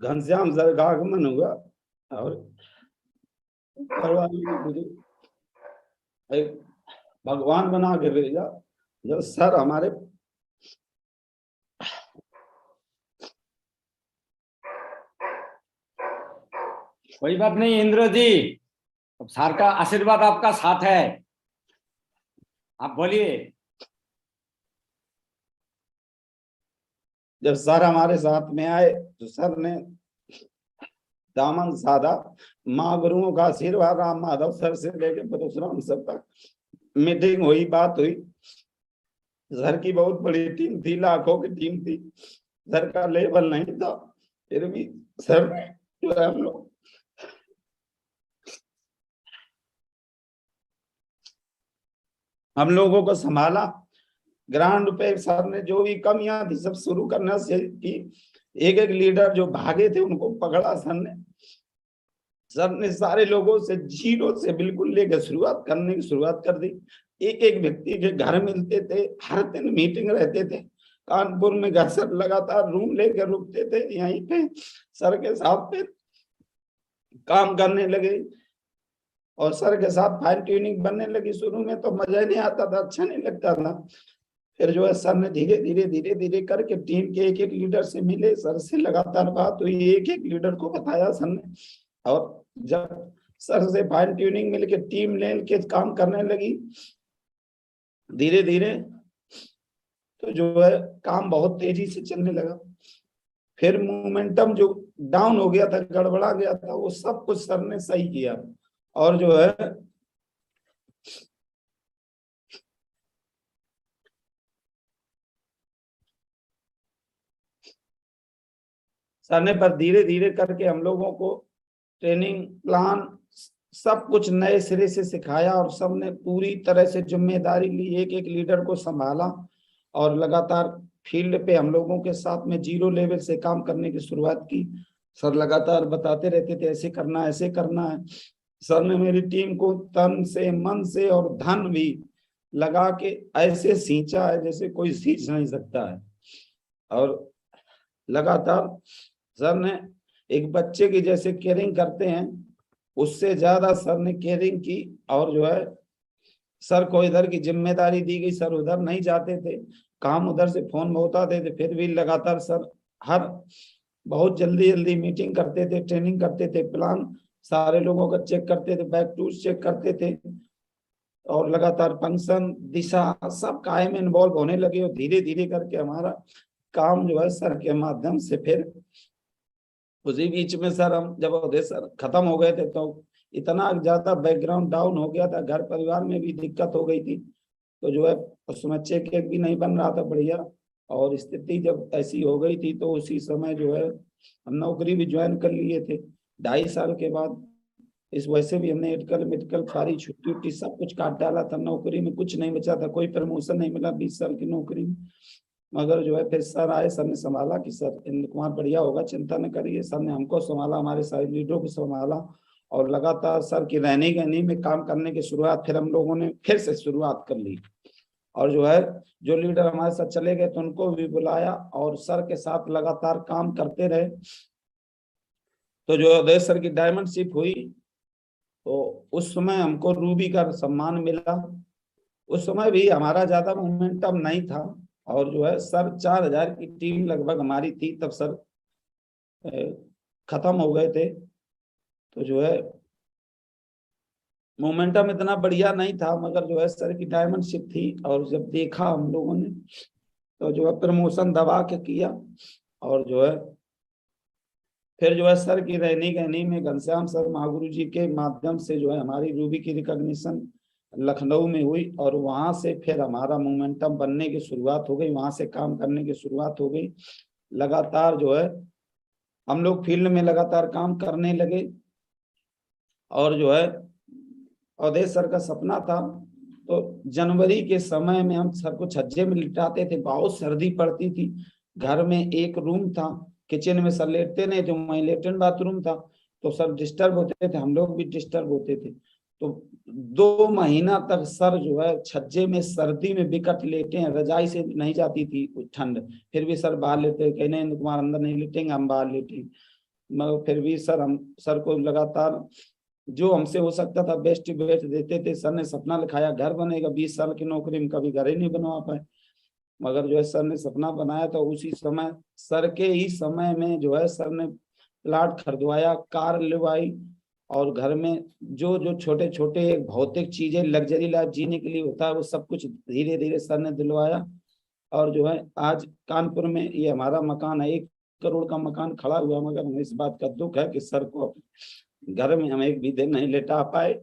घनश्याम सर का आगमन हुआ। और मुझे एक भगवान बना के भेजा। जब सर हमारे कोई बात नहीं इंद्र जी, अब सर का आशीर्वाद आपका साथ है, आप बोलिए। जब सर हमारे साथ में आए तो सर ने दामन साधा, माँ गुरुओं का आशीर्वाद राम माधव सर से लेके परशुराम सर तक मीटिंग हुई, बात हुई। सर की बहुत बड़ी टीम थी, लाखों की टीम थी, सर का लेवल नहीं था, फिर भी सर जो है हम लोगों को संभाला। ग्राउंड पे सर ने जो भी कमियां थी सब शुरू करना से की। एक एक लीडर जो भागे थे उनको पकड़ा सर ने। सर ने सारे लोगों से जीरो से बिल्कुल लेकर शुरुआत करने की शुरुआत कर दी। एक एक व्यक्ति के घर मिलते थे, हर दिन मीटिंग रहते थे। कानपुर में घर सर लगातार रूम लेकर रुकते थे, यहीं पे सर के साथ पे काम करने लगे। और सर के साथ फाइन ट्यूनिंग बनने लगी। शुरू में तो मजा ही नहीं आता था, अच्छा नहीं लगता था। फिर जो है सर ने धीरे धीरे धीरे धीरे करके टीम के एक एक लीडर से मिले, सर से लगातार बात हुई, एक एक लीडर को बताया सर ने। और जब सर से फाइन ट्यूनिंग मिलके टीम लेके काम करने लगी धीरे धीरे, तो जो है काम बहुत तेजी से चलने लगा। फिर मोमेंटम जो डाउन हो गया था, गड़बड़ा गया था, वो सब कुछ सर ने सही किया। और जो है सर ने पर धीरे धीरे करके हम लोगों को ट्रेनिंग प्लान सब कुछ नए सिरे से सिखाया, और सबने पूरी तरह से जिम्मेदारी ली, एक एक लीडर को संभाला। और लगातार फील्ड पे हम लोगों के साथ में जीरो लेवल से काम करने की शुरुआत की। सर लगातार बताते रहते थे ऐसे करना है, ऐसे करना है। सर ने मेरी टीम को तन से मन से और धन भी लगा के ऐसे सींचा है जैसे कोई सींच नहीं सकता है। और लगातार सर ने एक बच्चे की जैसे केयरिंग करते हैं उससे ज्यादा सर ने केयरिंग की। और जो है सर को इधर की जिम्मेदारी दी गई, सर उधर नहीं जाते थे, काम उधर से फोन में होता थे, फिर भी लगातार सर हर बहुत जल्दी जल्दी मीटिंग करते थे, ट्रेनिंग करते थे, प्लान सारे लोगों का चेक करते थे, बैक टू चेक करते थे। और लगातार फंक्शन दिशा सब कायम में इन्वॉल्व होने लगे। और धीरे धीरे करके हमारा काम जो है सर के माध्यम से फिर उसी बीच में सर हम जब अवधेश सर खत्म हो गए थे तो इतना ज्यादा बैकग्राउंड डाउन हो गया था, घर परिवार में भी दिक्कत हो गई थी। तो जो है उस समय चेक एक भी नहीं बन रहा था बढ़िया। और स्थिति जब ऐसी हो गई थी तो उसी समय जो है हम नौकरी भी ज्वाइन कर लिए थे 2.5 साल के बाद। इस वजह से भी हमने मेडिकल मेडिकल सारी छुट्टी उट्टी सब कुछ काट डाला था, नौकरी में कुछ नहीं बचा था, कोई प्रमोशन नहीं मिला 20 साल की नौकरी में। मगर जो है फिर सर आए, सर ने संभाला कि सर इंद्र कुमार बढ़िया होगा, चिंता न करिए। सर ने हमको संभाला, हमारे सारे लीडरों को संभाला। और लगातार सर की रहने गहनी में काम करने की शुरुआत फिर हम लोगों ने फिर से शुरुआत कर ली। और जो है जो लीडर हमारे साथ चले गए तो उनको भी बुलाया और सर के साथ लगातार काम करते रहे। तो जो अवधेश सर की डायमंड शिप हुई तो उस समय हमको रूबी का सम्मान मिला। उस समय भी हमारा ज्यादा मोमेंटम नहीं था, और जो है सर 4000 की टीम लगभग हमारी थी तब सर खत्म हो गए थे। तो जो है मोमेंटम इतना बढ़िया नहीं था, मगर जो है सर की डायमंडशिप थी, और जब देखा हम लोगों ने तो जो है प्रमोशन दबा के किया। और जो है फिर जो है सर की रहनी कहनी में घनश्याम सर महागुरु जी के माध्यम से जो है हमारी रूबी की रिकॉग्निशन लखनऊ में हुई, और वहां से फिर हमारा मोमेंटम बनने की शुरुआत हो गई, वहां से काम करने की शुरुआत हो गई। लगातार जो है हम लोग फील्ड में लगातार काम करने लगे। और जो है अवधेश सर का सपना था, तो जनवरी के समय में हम सर को छज्जे में लिटाते थे, बहुत सर्दी पड़ती थी। घर में एक रूम था, किचन में सर लेटते नहीं थे, वहीं लेटरिन बाथरूम था, तो सर डिस्टर्ब होते थे, हम लोग भी डिस्टर्ब होते थे। तो 2 महीना तक सर जो है छज्जे में सर्दी में बिकट लेटे हैं, रजाई से नहीं जाती थी ठंड, फिर भी सर बाहर लेटे, कहीं नहीं कुमार अंदर नहीं लेटेंगे, हम बाहर लेटेंगे। मगर फिर भी सर को लगातार जो हमसे हो सकता था बेस्ट बेस्ट देते थे। सर ने सपना लिखाया घर बनेगा, 20 साल की नौकरी में कभी घर ही नहीं बनवा पाए, मगर जो है सर ने सपना बनाया, तो उसी समय सर के ही समय में जो है सर ने प्लाट खरीदवाया, कार लिवाई, और घर में जो जो छोटे छोटे भौतिक चीजें लग्जरी लाइफ जीने के लिए होता है वो सब कुछ धीरे धीरे सर ने दिलवाया। और जो है आज कानपुर में ये हमारा मकान है, 1 करोड़ का मकान खड़ा हुआ, मगर हमें इस बात का दुख है कि सर को घर में हम एक भी दिन नहीं लेटा पाए।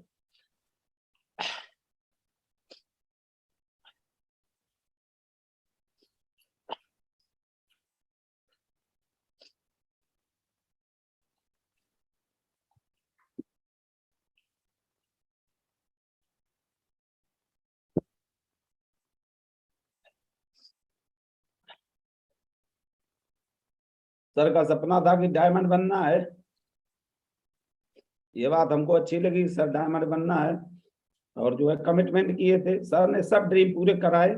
सर का सपना था कि डायमंड बनना है, ये बात हमको अच्छी लगी, सर डायमंड बनना है, और जो है कमिटमेंट किए थे। सर ने सब ड्रीम पूरे कराए,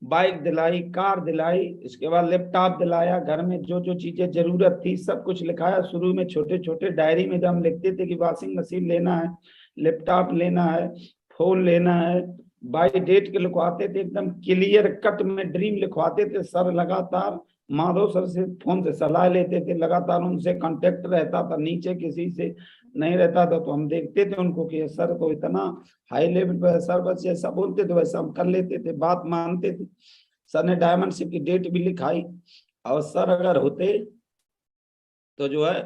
बाइक दिलाई, कार दिलाई, इसके बाद लैपटॉप दिलाया, घर में जो जो चीजें जरूरत थी सब कुछ लिखाया। शुरू में छोटे छोटे डायरी में जब हम लिखते थे कि वॉशिंग मशीन लेना है, लैपटॉप लेना है, फोन लेना है, बाई डेट के लिखवाते थे, एकदम क्लियर कट में ड्रीम लिखवाते थे। सर लगातार माधव सर से फोन से सलाह लेते थे, लगातार उनसे कांटेक्ट रहता था, नीचे किसी से नहीं रहता था। तो हम देखते थे उनको कि सर को इतना हाई लेवल पर सर बस जैसा बोलते थे वैसा हम कर लेते थे, बात मानते थे। सर ने डायमंडशिप की डेट भी लिखाई, और सर अगर होते तो जो है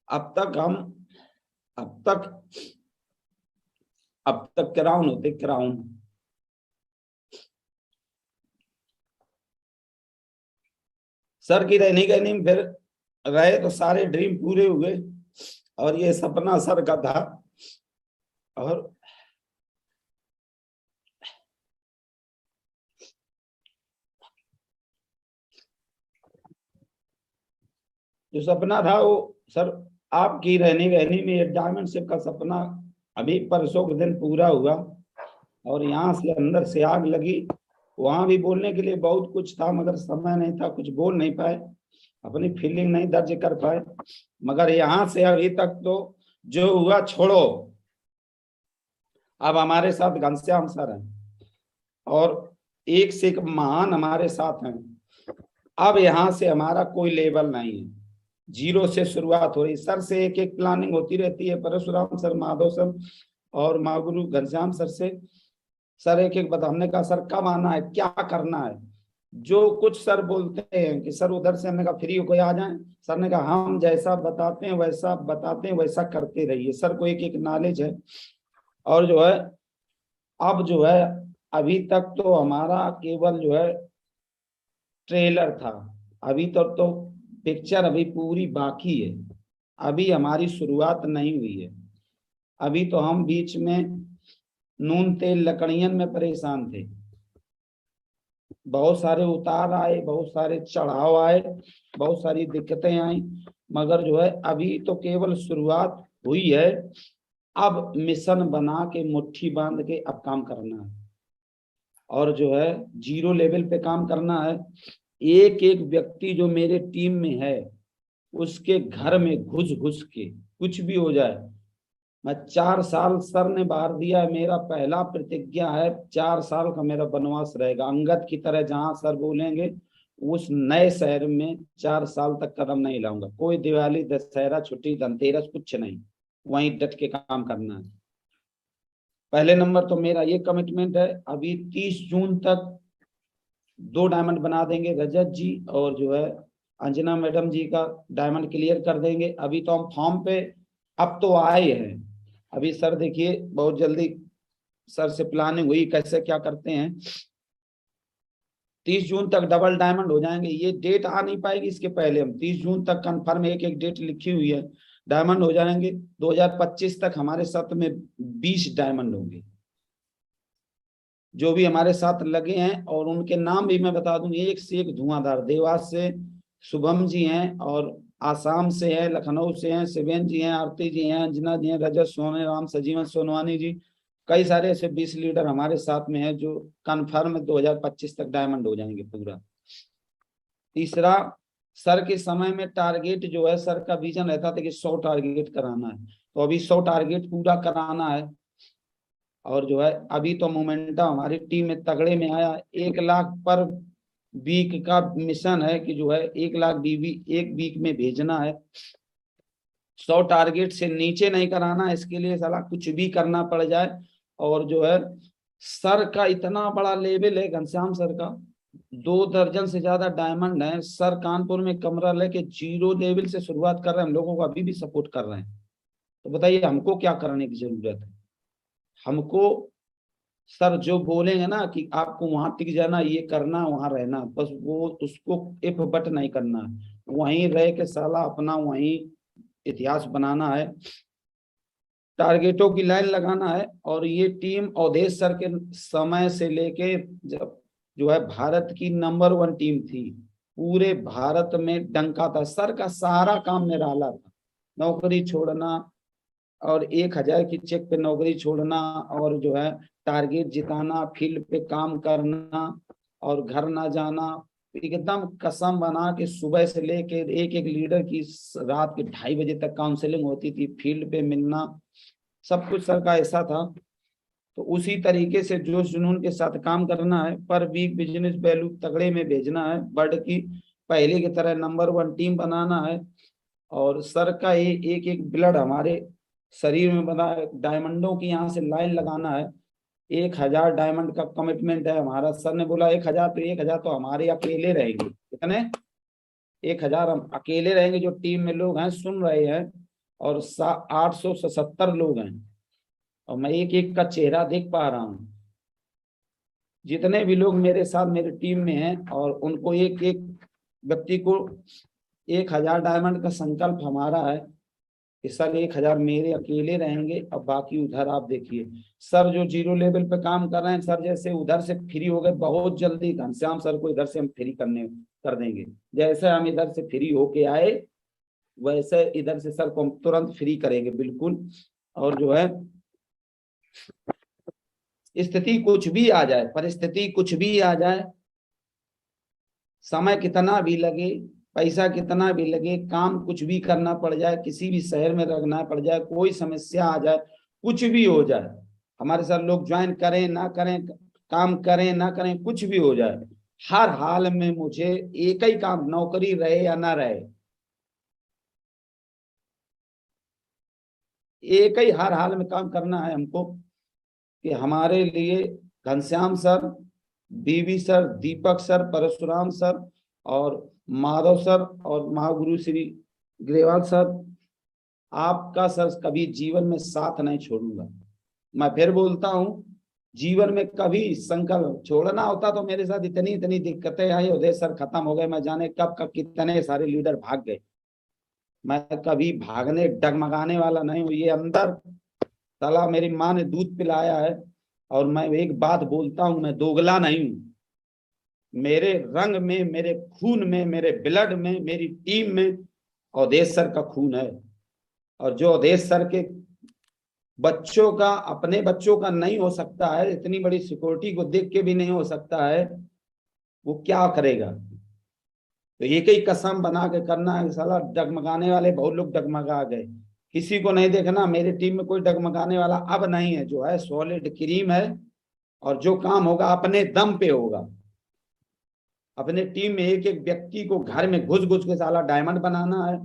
अब तक हम अब तक अब तक क्राउन होते, क्राउन। सर की रहनी कहनी में फिर रहे तो सारे ड्रीम पूरे हुए, और ये सपना सर का था। और जो सपना था वो सर आपकी रहनी रहनी में ये डायमंडशिप का सपना अभी परसों के दिन पूरा हुआ, और यहाँ से अंदर से आग लगी। वहां भी बोलने के लिए बहुत कुछ था, मगर समय नहीं था, कुछ बोल नहीं पाए, अपनी फीलिंग नहीं दर्ज कर पाए। मगर यहाँ से अभी तक तो जो हुआ छोड़ो, अब हमारे साथ घनश्याम सर हैं, और एक से एक महान हमारे साथ हैं। अब यहाँ से हमारा कोई लेवल नहीं है, जीरो से शुरुआत हो रही। सर से एक एक प्लानिंग होती रहती है, परशुराम सर, माधव सर और महागुरु घनश्याम सर से। सर एक एक बता, हमने कहा सर कब आना है, क्या करना है, जो कुछ सर बोलते हैं कि सर उधर से, हमने कहा फ्री होकर आ जाएं। सर ने कहा हम जैसा बताते हैं वैसा करते रहिए। सर को एक एक नॉलेज है। और जो है अब जो है अभी तक तो हमारा केवल जो है ट्रेलर था, अभी तो पिक्चर अभी पूरी बाकी है, अभी हमारी शुरुआत नहीं हुई है। अभी तो हम बीच में नून तेल लकड़ियन में परेशान थे, बहुत सारे उतार आए, बहुत सारे चढ़ाव आए, बहुत सारी दिक्कतें आई, मगर जो है अभी तो केवल शुरुआत हुई है। अब मिशन बना के मुट्ठी बांध के अब काम करना है, और जो है जीरो लेवल पे काम करना है। एक एक व्यक्ति जो मेरे टीम में है उसके घर में घुस घुस के कुछ भी हो जाए। मैं 4 साल सर ने बाहर दिया है, मेरा पहला प्रतिज्ञा है 4 साल का मेरा वनवास रहेगा, अंगद की तरह। जहां सर बोलेंगे उस नए शहर में 4 साल तक कदम नहीं लाऊंगा। कोई दिवाली, दशहरा छुट्टी, धनतेरस कुछ नहीं, वहीं डट के काम करना है। पहले नंबर तो मेरा ये कमिटमेंट है। अभी 30 जून तक 2 डायमंड बना देंगे, रजत जी और जो है अंजना मैडम जी का डायमंड क्लियर कर देंगे। अभी तो हम फॉर्म पे अब तो आए हैं। अभी सर देखिए बहुत जल्दी सर से प्लानिंग हुई कैसे क्या करते हैं। 30 जून तक डबल डायमंड हो जाएंगे। ये डेट आ नहीं पाएगी, इसके पहले हम 30 जून तक कंफर्म एक एक डेट लिखी हुई है, डायमंड हो जाएंगे। 2025 तक हमारे साथ में 20 डायमंड होंगे जो भी हमारे साथ लगे हैं, और उनके नाम भी मैं बता दूं, एक से एक धुआंधार। देवास से शुभम जी हैं, और आसाम से है, लखनऊ से हैं, शिवेन जी हैं, आरती जी हैं, अंजना जी हैं, रजत सोने राम, सजीवन सोनवानी जी। कई सारे ऐसे 20 लीडर हमारे साथ में हैं जो कन्फर्म 2025 तक डायमंड हो जाएंगे पूरा। तीसरा, सर के समय में टारगेट जो है, सर का विजन रहता था कि 100 टारगेट कराना है, तो अभी 100 टारगेट पूरा कराना है। और जो है अभी तो मोमेंटम हमारी टीम में तगड़े में आया। 1 लाख पर वीक का मिशन है कि जो है 1 लाख बीवी एक वीक में भेजना है। 100 टारगेट से नीचे नहीं कराना, इसके लिए साला कुछ भी करना पड़ जाए। और जो है सर का इतना बड़ा लेवल है, घनश्याम सर का 2 दर्जन से ज्यादा डायमंड है। सर कानपुर में कमरा लेके 0 लेवल से शुरुआत कर रहे हैं, हम लोगों को अभी भी सपोर्ट कर रहे हैं। तो बताइए हमको क्या करने की जरूरत है। हमको सर जो बोलेंगे ना कि आपको वहां टिक जाना, ये करना, वहां रहना, बस वो उसको इफ बट नहीं करना, वहीं रह के साला अपना वहीं इतिहास बनाना है, टारगेटों की लाइन लगाना है। और ये टीम अवधेश सर के समय से लेके जब जो है भारत की नंबर 1 टीम थी, पूरे भारत में डंका था। सर का सारा काम निराला था, नौकरी छोड़ना और 1,000 की चेक पे नौकरी छोड़ना, और जो है टारगेट जिताना, फील्ड पे काम करना और घर ना जाना। एकदम कसम बना के सुबह से लेके एक एक लीडर की रात के 2:30 बजे तक काउंसलिंग होती थी, फील्ड पे मिलना, सब कुछ सर का ऐसा था। तो उसी तरीके से जोश जुनून के साथ काम करना है। पर वीक बिजनेस वैल्यू तगड़े में भेजना है, बर्ड की पहले की तरह नंबर 1 टीम बनाना है। और सर का एक एक ब्लड हमारे शरीर में बना है, डायमंडों की यहाँ से लाइन लगाना है। 1,000 डायमंड का कमिटमेंट है हमारा। सर ने बोला 1,000, तो 1,000 तो हमारे अकेले रहेंगे। कितने? 1,000 हम अकेले रहेंगे। जो टीम में लोग हैं सुन रहे हैं, और 877 लोग हैं, और मैं एक एक का चेहरा देख पा रहा हूँ। जितने भी लोग मेरे साथ मेरे टीम में हैं, और उनको एक एक व्यक्ति को 1,000 डायमंड का संकल्प हमारा है कि सर 1,000 मेरे अकेले रहेंगे, अब बाकी उधर आप देखिए। सर जो 0 लेवल पे काम कर रहे हैं, सर जैसे उधर से फ्री हो गए, बहुत जल्दी घनश्याम सर को इधर से हम फ्री कर देंगे। जैसे हम इधर से फ्री होके आए, वैसे इधर से सर को हम तुरंत फ्री करेंगे बिल्कुल। और जो है स्थिति कुछ भी आ जाए, परिस्थिति कुछ भी आ जाए, समय कितना भी लगे, पैसा कितना भी लगे, काम कुछ भी करना पड़ जाए, किसी भी शहर में रहना पड़ जाए, कोई समस्या आ जाए, कुछ भी हो जाए, हमारे साथ लोग ज्वाइन करें ना करें, काम करें ना करें, कुछ भी हो जाए, हर हाल में मुझे एक ही काम, नौकरी रहे या ना रहे, एक ही हर हाल में काम करना है हमको। कि हमारे लिए घनश्याम सर, बीवी सर, दीपक सर, परशुराम सर और माधव सर और महागुरु श्री ग्रेवाल सर, आपका सर कभी जीवन में साथ नहीं छोड़ूंगा। मैं फिर बोलता हूं, जीवन में कभी संकल्प छोड़ना होता तो मेरे साथ इतनी इतनी दिक्कतें आई, उदय सर खत्म हो गए, मैं जाने कब कब कितने सारे लीडर भाग गए। मैं कभी भागने डगमगाने वाला नहीं हूं। ये अंदर साला मेरी माँ ने दूध पिलाया है, और मैं एक बात बोलता हूं, मैं दोगला नहीं हूं। मेरे रंग में, मेरे खून में, मेरे ब्लड में, मेरी टीम में अवधेश सर का खून है। और जो अवधेश सर के बच्चों का, अपने बच्चों का नहीं हो सकता है, इतनी बड़ी सिक्योरिटी को देख के भी नहीं हो सकता है, वो क्या करेगा। तो एक ही कसम बना के करना है। साला डगमगाने वाले बहुत लोग डगमगा गए, किसी को नहीं देखना, मेरी टीम में कोई डगमगाने वाला अब नहीं है, जो है सॉलिड क्रीम है और जो काम होगा अपने दम पे होगा। अपने टीम में एक एक व्यक्ति को घर में घुस घुस के साला डायमंड बनाना है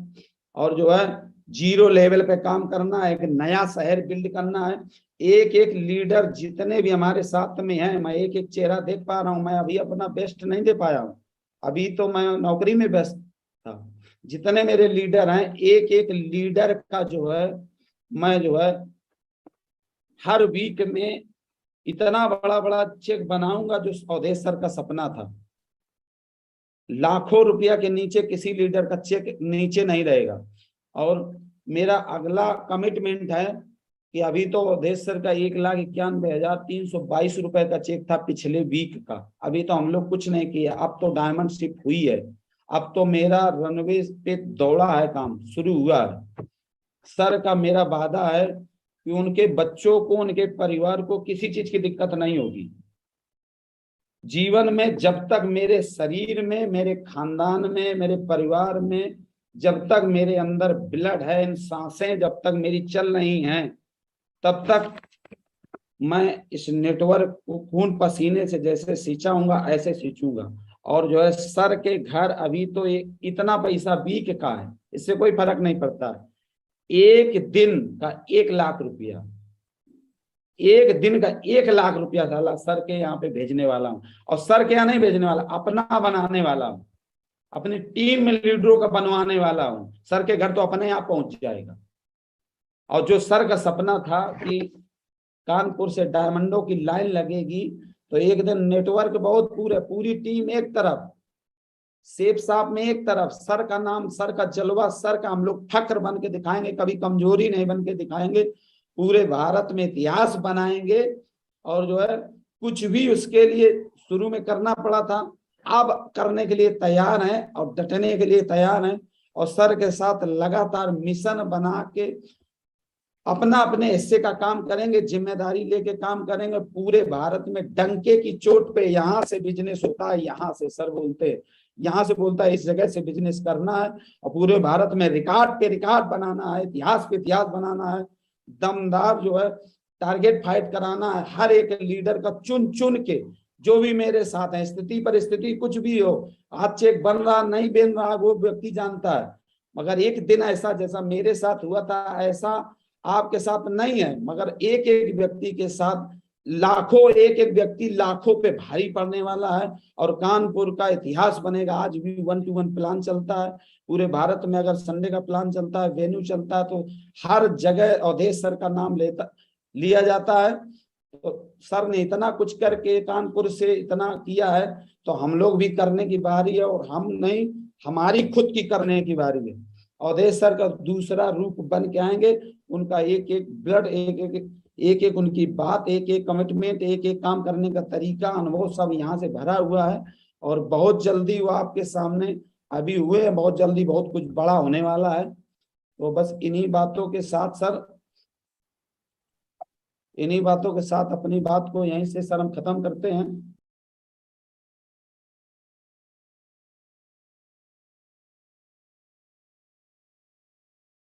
और जो है जीरो लेवल पे काम करना है, एक नया शहर बिल्ड करना है। एक एक लीडर जितने भी हमारे साथ में हैं, मैं एक एक चेहरा देख पा रहा हूं। मैं अभी अपना बेस्ट नहीं दे पाया हूं, अभी तो मैं नौकरी में व्यस्त था। जितने मेरे लीडर हैं, एक एक लीडर का जो है मैं जो है हर वीक में इतना बड़ा बड़ा चेक बनाऊंगा जो अवधेश सर का सपना था। लाखों रुपया के नीचे किसी लीडर का चेक नीचे नहीं रहेगा। और मेरा अगला कमिटमेंट है कि अभी तो अवधेश सर का 1,91,322 रुपए का चेक था पिछले वीक का, अभी तो हम लोग कुछ नहीं किया, अब तो डायमंड शिप हुई है, अब तो मेरा रनवे पे दौड़ा है, काम शुरू हुआ है। सर का मेरा वादा है कि उनके बच्चों को, उनके परिवार को किसी चीज की दिक्कत नहीं होगी जीवन में। जब तक मेरे शरीर में, मेरे खानदान में, मेरे परिवार में, जब तक मेरे अंदर ब्लड है, इन सांसें जब तक मेरी चल रही हैं, तब तक मैं इस नेटवर्क को खून पसीने से जैसे सींचाऊंगा ऐसे सींचूंगा। और जो है सर के घर अभी तो इतना पैसा वीक का है, इससे कोई फर्क नहीं पड़ता है। एक दिन का 1,00,000 रुपया, एक दिन का 1,00,000 रुपया साला सर के यहाँ पे भेजने वाला हूँ। और सर के यहाँ नहीं भेजने वाला, अपना बनाने वाला हूँ, अपनी टीम में लीडरों का बनवाने वाला हूँ। सर के घर तो अपने यहाँ पहुंच जाएगा। और जो सर का सपना था कि कानपुर से डायमंडों की लाइन लगेगी, तो एक दिन नेटवर्क बहुत पूरी टीम एक तरफ, सेफ साहब में एक तरफ, सर का नाम, सर का जलवा, सर का हम लोग फक्र बन के दिखाएंगे, कभी कमजोरी नहीं बन के दिखाएंगे, पूरे भारत में इतिहास बनाएंगे। और जो है कुछ भी उसके लिए शुरू में करना पड़ा था, अब करने के लिए तैयार है और डटने के लिए तैयार है। और सर के साथ लगातार मिशन बना के अपना अपने हिस्से का काम करेंगे, जिम्मेदारी लेके काम करेंगे। पूरे भारत में डंके की चोट पे यहाँ से बिजनेस होता है, यहाँ से सर बोलते हैं, यहाँ से बोलता है इस जगह से बिजनेस करना है। और पूरे भारत में रिकॉर्ड पे रिकॉर्ड बनाना है, इतिहास पे इतिहास बनाना है। दमदार जो है टारगेट फाइट कराना है हर एक लीडर का, चुन चुन के, जो भी मेरे साथ है। स्थिति परिस्थिति कुछ भी हो, आज चेक बन रहा नहीं बन रहा वो व्यक्ति जानता है, मगर एक दिन ऐसा जैसा मेरे साथ हुआ था ऐसा आपके साथ नहीं है। मगर एक एक व्यक्ति के साथ लाखों, एक एक व्यक्ति लाखों पे भारी पड़ने वाला है और कानपुर का इतिहास बनेगा। आज भी 1 to 1 प्लान चलता है पूरे भारत में, अगर संडे का प्लान चलता है, वेन्यू चलता है, तो हर जगह अवधेश सर का नाम लिया जाता है। तो सर ने इतना कुछ करके कानपुर से इतना किया है, तो हम लोग भी करने की बारी है। और हम नहीं, हमारी खुद की करने की बारी है। अवधेश सर का दूसरा रूप बन के आएंगे, उनका एक एक ब्लड, एक एक उनकी बात, एक एक कमिटमेंट, एक एक काम करने का तरीका, अनुभव सब यहाँ से भरा हुआ है। और बहुत जल्दी वो आपके सामने अभी हुए हैं, बहुत जल्दी बहुत कुछ बड़ा होने वाला है। तो बस इन्हीं बातों के साथ सर, इन्हीं बातों के साथ अपनी बात को यहीं से सर हम खत्म करते हैं।